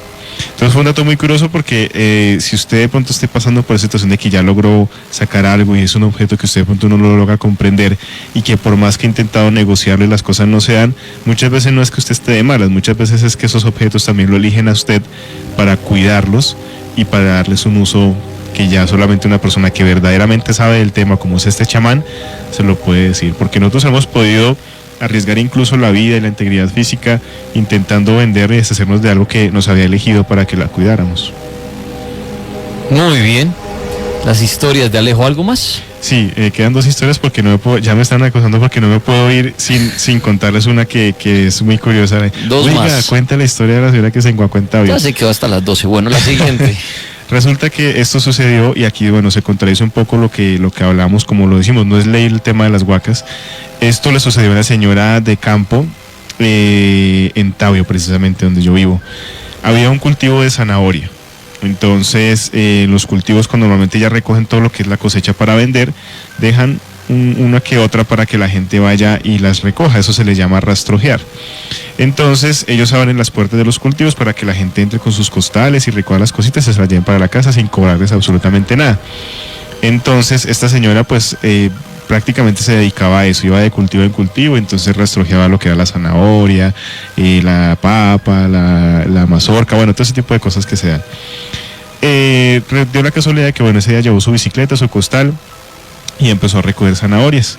[SPEAKER 2] Entonces fue un dato muy curioso porque si usted de pronto esté pasando por la situación de que ya logró sacar algo y es un objeto que usted de pronto no lo logra comprender y que por más que ha intentado negociarle las cosas no se dan, muchas veces no es que usted esté de malas, muchas veces es que esos objetos también lo eligen a usted para cuidarlos y para darles un uso que ya solamente una persona que verdaderamente sabe del tema, como es este chamán, se lo puede decir, porque nosotros hemos podido arriesgar incluso la vida y la integridad física intentando vender y deshacernos de algo que nos había elegido para que la cuidáramos.
[SPEAKER 1] Muy bien. Las historias de Alejo, ¿algo más?
[SPEAKER 2] Sí, quedan 2 historias porque no me puedo, ya me están acosando porque no me puedo ir sin contarles una que es muy curiosa.
[SPEAKER 1] 2
[SPEAKER 2] Oiga,
[SPEAKER 1] más.
[SPEAKER 2] Cuenta la historia de la señora que se enguacó en Tabio.
[SPEAKER 1] Ya se quedó hasta las 12. Bueno, la siguiente.
[SPEAKER 2] Resulta que esto sucedió y aquí, bueno, se contradice un poco lo que hablamos, como lo decimos, no es ley el tema de las huacas. Esto le sucedió a una señora de campo en Tabio, precisamente donde yo vivo. Había un cultivo de zanahoria. Entonces, los cultivos, cuando normalmente ya recogen todo lo que es la cosecha para vender, dejan una que otra para que la gente vaya y las recoja. Eso se le llama rastrojear. Entonces ellos abren las puertas de los cultivos para que la gente entre con sus costales y recoja las cositas y se las lleven para la casa sin cobrarles absolutamente nada. Entonces esta señora pues prácticamente se dedicaba a eso, iba de cultivo en cultivo, entonces rastrojeaba lo que era la zanahoria, la papa, la mazorca, bueno, todo ese tipo de cosas que se dan. Dio la casualidad que bueno, ese día llevó su bicicleta, su costal y empezó a recoger zanahorias.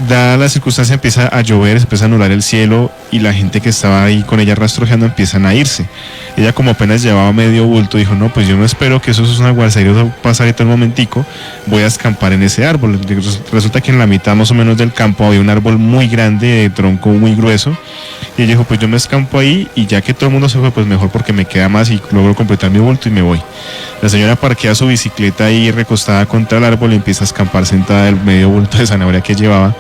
[SPEAKER 2] Dada la circunstancia, empieza a llover, se empieza a anular el cielo y la gente que estaba ahí con ella rastrojeando empiezan a irse. Ella, como apenas llevaba medio bulto, dijo, no, pues yo no espero que eso es un aguacero, pasa ahorita un momentico, voy a escampar en ese árbol. Resulta que en la mitad más o menos del campo había un árbol muy grande, de tronco muy grueso, y ella dijo, pues yo me escampo ahí y ya que todo el mundo se fue, pues mejor porque me queda más y logro completar mi bulto y me voy. La señora parquea su bicicleta ahí recostada contra el árbol y empieza a escampar sentada del medio bulto de zanahoria que llevaba.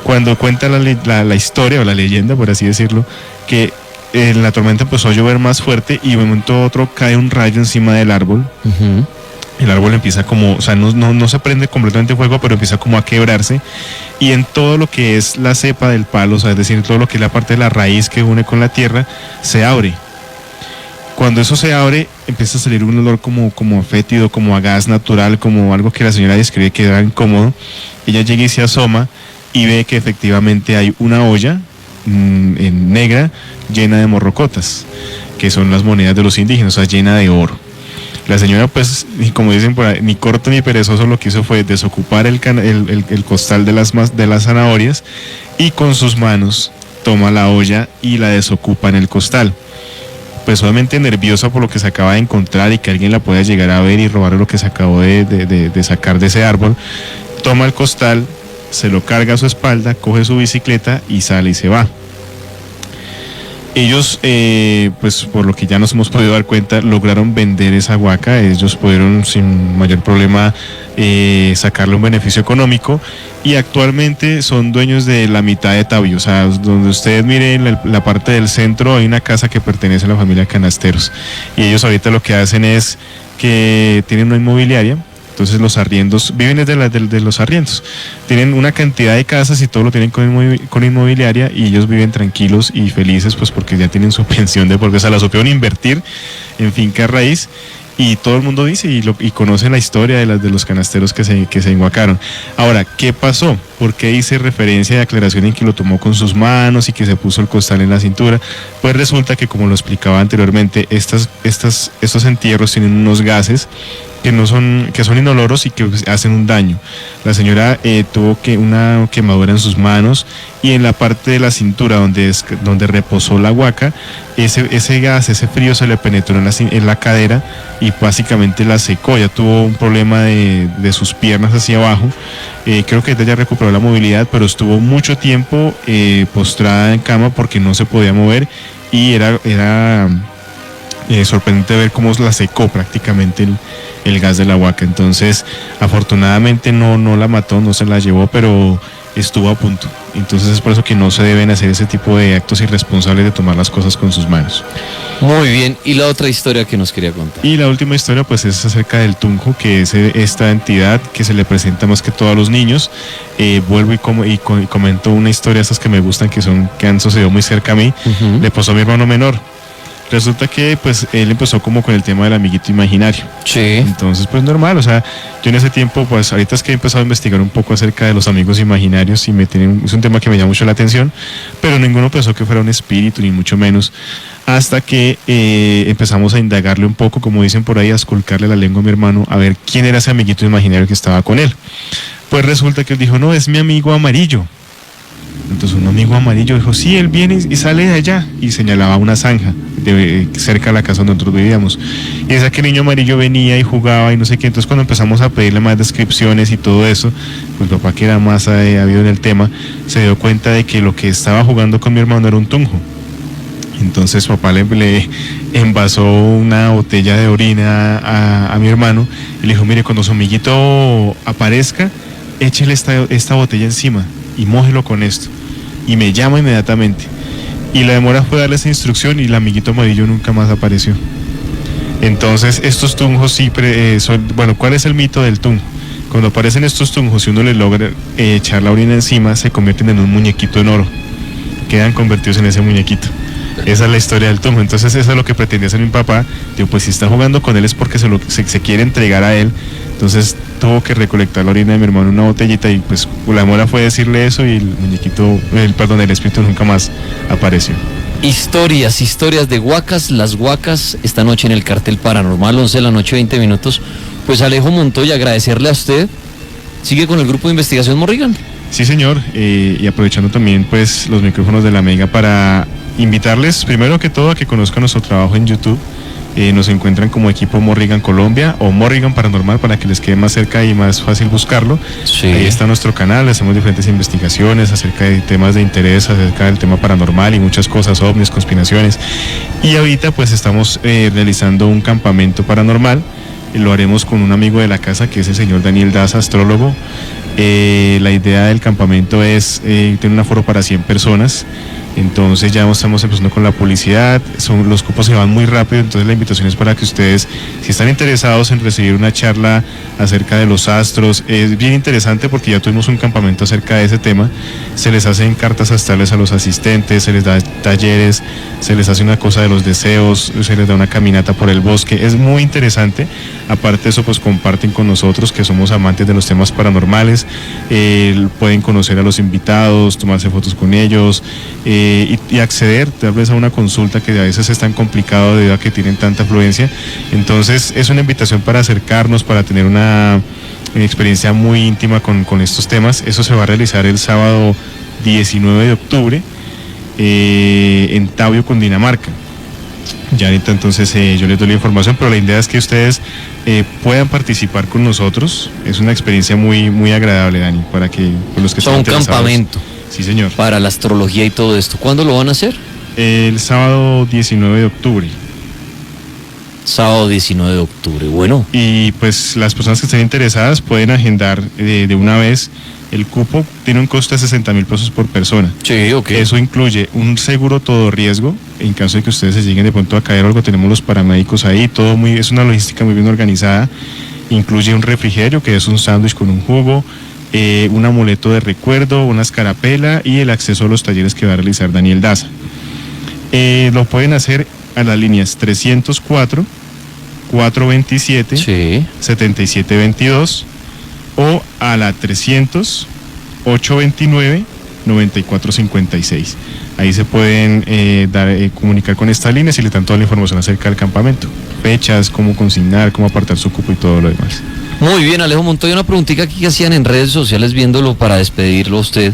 [SPEAKER 2] Cuando cuenta la historia o la leyenda, por así decirlo, que en la tormenta empezó a llover más fuerte y de un momento a otro cae un rayo encima del árbol. Uh-huh. El árbol empieza como, o sea, no se prende completamente fuego, pero empieza como a quebrarse, y en todo lo que es la cepa del palo, o sea, es decir, todo lo que es la parte de la raíz que une con la tierra, se abre. Cuando eso se abre, empieza a salir un olor como fétido, como a gas natural, como algo que la señora describe que era incómodo. Ella llega y se asoma y ve que efectivamente hay una olla en negra llena de morrocotas, que son las monedas de los indígenas, o sea, llena de oro. La señora, pues, como dicen por ahí, ni corto ni perezoso, lo que hizo fue desocupar el costal de las zanahorias y con sus manos toma la olla y la desocupa en el costal. Pues obviamente nerviosa por lo que se acaba de encontrar y que alguien la pueda llegar a ver y robar lo que se acabó de sacar de ese árbol, toma el costal, se lo carga a su espalda, coge su bicicleta y sale y se va. Ellos, pues por lo que ya nos hemos podido dar cuenta, lograron vender esa huaca. Ellos pudieron sin mayor problema sacarle un beneficio económico y actualmente son dueños de la mitad de Tabio. O sea, donde ustedes miren la parte del centro hay una casa que pertenece a la familia Canasteros y ellos ahorita lo que hacen es que tienen una inmobiliaria. Entonces los arriendos, viven de los arriendos. Tienen una cantidad de casas y todo lo tienen con inmobiliaria y ellos viven tranquilos y felices pues porque ya tienen su pensión de porque se la supieron invertir en finca raíz y todo el mundo dice y conocen la historia de los canasteros que se enguacaron. Ahora, ¿qué pasó? ¿por qué hice referencia de aclaración en que lo tomó con sus manos y que se puso el costal en la cintura? Pues resulta que, como lo explicaba anteriormente, estos entierros tienen unos gases que son inoloros y que hacen un daño. La señora tuvo una quemadura en sus manos y en la parte de la cintura donde reposó la huaca, ese gas, ese frío se le penetró en la cadera y básicamente la secó. Ya tuvo un problema de sus piernas hacia abajo. Creo que ella ya recuperó la movilidad, pero estuvo mucho tiempo postrada en cama porque no se podía mover y era sorprendente ver cómo la secó prácticamente el gas de la huaca. Entonces, afortunadamente no la mató, no se la llevó, pero estuvo a punto. Entonces es por eso que no se deben hacer ese tipo de actos irresponsables de tomar las cosas con sus manos.
[SPEAKER 1] Muy bien, y la otra historia que nos quería contar.
[SPEAKER 2] Y la última historia pues es acerca del Tunjo, que es esta entidad que se le presenta más que todo a los niños. Vuelvo y comento una historia, esas que me gustan, que han sucedido muy cerca a mí.
[SPEAKER 1] Uh-huh.
[SPEAKER 2] Le pasó a mi hermano menor. Resulta que pues él empezó como con el tema del amiguito imaginario.
[SPEAKER 1] Sí.
[SPEAKER 2] Entonces pues normal, o sea, yo en ese tiempo pues ahorita es que he empezado a investigar un poco acerca de los amigos imaginarios y es un tema que me llama mucho la atención, pero ninguno pensó que fuera un espíritu ni mucho menos, hasta que empezamos a indagarle un poco, como dicen por ahí, a esculcarle la lengua a mi hermano a ver quién era ese amiguito imaginario que estaba con él. Pues resulta que él dijo, no, es mi amigo amarillo. Entonces un amigo amarillo dijo, sí, él viene y sale de allá, y señalaba una zanja cerca de la casa donde nosotros vivíamos. Y decía que el niño amarillo venía y jugaba y no sé qué. Entonces cuando empezamos a pedirle más descripciones y todo eso, pues papá, que era más habido en el tema, se dio cuenta de que lo que estaba jugando con mi hermano era un tunjo. Entonces papá le envasó una botella de orina a mi hermano y le dijo, mire, cuando su amiguito aparezca, échele esta botella encima y mójelo con esto, y me llama inmediatamente. Y la demora fue darle esa instrucción y el amiguito amarillo nunca más apareció. Entonces estos tunjos sí bueno, ¿cuál es el mito del tunjo? Cuando aparecen estos tunjos, si uno le logra echar la orina encima, se convierten en un muñequito en oro, quedan convertidos en ese muñequito. Esa es la historia del tunjo. Entonces eso es lo que pretendía hacer mi papá. Digo, pues si está jugando con él es porque se quiere entregar a él. Entonces tuvo que recolectar la orina de mi hermano en una botellita y pues la mora fue decirle eso y el espíritu nunca más apareció.
[SPEAKER 1] Historias de huacas, las huacas, esta noche en el Cartel Paranormal, 11 de la noche, 20 minutos. Pues Alejo Montoya, agradecerle a usted. ¿Sigue con el grupo de investigación Morrigan?
[SPEAKER 2] Sí, señor, y aprovechando también pues los micrófonos de la Mega para invitarles primero que todo a que conozcan nuestro trabajo en YouTube. Nos encuentran como equipo Morrigan Colombia o Morrigan Paranormal para que les quede más cerca y más fácil buscarlo.
[SPEAKER 1] Sí.
[SPEAKER 2] Ahí está nuestro canal, hacemos diferentes investigaciones acerca de temas de interés, acerca del tema paranormal y muchas cosas, ovnis, conspiraciones. Y ahorita pues estamos realizando un campamento paranormal. Lo haremos con un amigo de la casa que es el señor Daniel Daza, astrólogo. La idea del campamento es tener un aforo para 100 personas. Entonces ya estamos empezando con la publicidad, los cupos se van muy rápido, entonces la invitación es para que ustedes, si están interesados en recibir una charla acerca de los astros, es bien interesante porque ya tuvimos un campamento acerca de ese tema, se les hacen cartas astrales a los asistentes, se les da talleres, se les hace una cosa de los deseos, se les da una caminata por el bosque, es muy interesante. Aparte de eso, pues comparten con nosotros que somos amantes de los temas paranormales, pueden conocer a los invitados, tomarse fotos con ellos, y acceder tal vez a una consulta que a veces es tan complicado debido a que tienen tanta afluencia. Entonces es una invitación para acercarnos, para tener una experiencia muy íntima con estos temas. Eso se va a realizar el sábado 19 de octubre en Tabio, Cundinamarca. Ya ahorita entonces yo les doy la información, pero la idea es que ustedes puedan participar con nosotros. Es una experiencia muy, muy agradable, Dani, para que los que estén interesados.
[SPEAKER 1] Un campamento.
[SPEAKER 2] Sí, señor.
[SPEAKER 1] Para la astrología y todo esto. ¿Cuándo lo van a hacer?
[SPEAKER 2] El sábado 19 de octubre.
[SPEAKER 1] Sábado 19 de octubre, bueno.
[SPEAKER 2] Y pues las personas que estén interesadas pueden agendar de una vez. El cupo tiene un costo de 60,000 pesos por persona.
[SPEAKER 1] Sí, ok.
[SPEAKER 2] Eso incluye un seguro todo riesgo, en caso de que ustedes se lleguen de pronto a caer o algo, tenemos los paramédicos ahí, es una logística muy bien organizada. Incluye un refrigerio, que es un sándwich con un jugo, un amuleto de recuerdo, una escarapela y el acceso a los talleres que va a realizar Daniel Daza. Lo pueden hacer a las líneas 304, 427,
[SPEAKER 1] Sí.
[SPEAKER 2] 7722 o a la 300 829-9456. Ahí se pueden comunicar con estas líneas y le dan toda la información acerca del campamento. Fechas, cómo consignar, cómo apartar su cupo y todo lo demás.
[SPEAKER 1] Muy bien, Alejo Montoya, una preguntita aquí que hacían en redes sociales viéndolo para despedirlo a usted.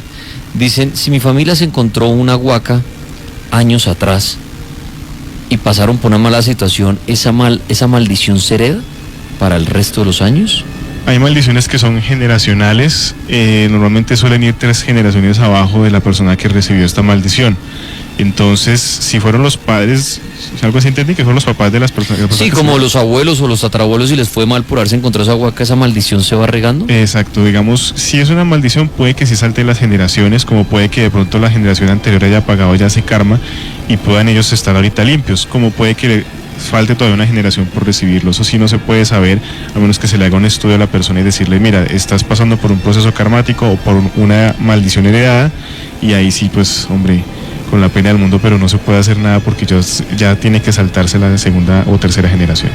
[SPEAKER 1] Dicen, si mi familia se encontró una huaca años atrás y pasaron por una mala situación, ¿esa maldición se hereda para el resto de los años?
[SPEAKER 2] Hay maldiciones que son generacionales, normalmente suelen ir 3 generaciones abajo de la persona que recibió esta maldición. Entonces, si fueron los padres, algo así entendí, que fueron los papás de las personas.
[SPEAKER 1] Sí, como los abuelos o los tatarabuelos, si les fue mal por haberse encontrado esa huaca, ¿esa maldición se va regando?
[SPEAKER 2] Exacto, digamos, si es una maldición, puede que sí salte las generaciones, como puede que de pronto la generación anterior haya pagado ya ese karma y puedan ellos estar ahorita limpios, como puede que falte todavía una generación por recibirlo. Eso sí no se puede saber, a menos que se le haga un estudio a la persona y decirle, mira, estás pasando por un proceso karmático o por una maldición heredada, y ahí sí, pues, hombre, con la pena del mundo, pero no se puede hacer nada porque ya tiene que saltarse la segunda o tercera generación.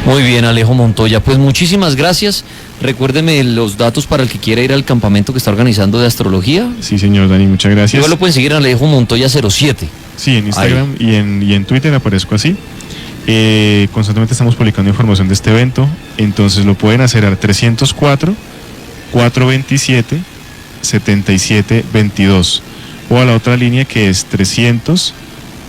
[SPEAKER 1] Muy bien, Alejo Montoya, pues muchísimas gracias. Recuérdeme los datos para el que quiera ir al campamento que está organizando de astrología.
[SPEAKER 2] Sí, señor Dani, muchas gracias.
[SPEAKER 1] Igual lo pueden seguir en Alejo Montoya 07.
[SPEAKER 2] Sí, en Instagram y en Twitter aparezco así. Constantemente estamos publicando información de este evento, entonces lo pueden hacer al 304-427-7722 o a la otra línea que es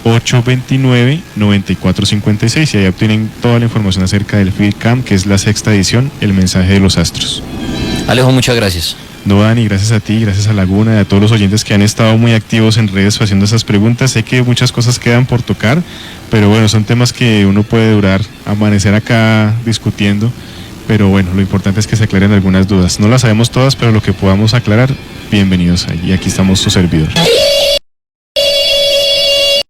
[SPEAKER 2] 300-829-9456, y ahí obtienen toda la información acerca del Field Camp, que es la 6ª edición, el mensaje de los astros.
[SPEAKER 1] Alejo, muchas gracias.
[SPEAKER 2] No, Dani, gracias a ti, gracias a Laguna y a todos los oyentes que han estado muy activos en redes haciendo esas preguntas. Sé que muchas cosas quedan por tocar, pero bueno, son temas que uno puede durar, amanecer acá discutiendo, pero bueno, lo importante es que se aclaren algunas dudas. No las sabemos todas, pero lo que podamos aclarar, bienvenidos ahí. Y aquí estamos su servidor.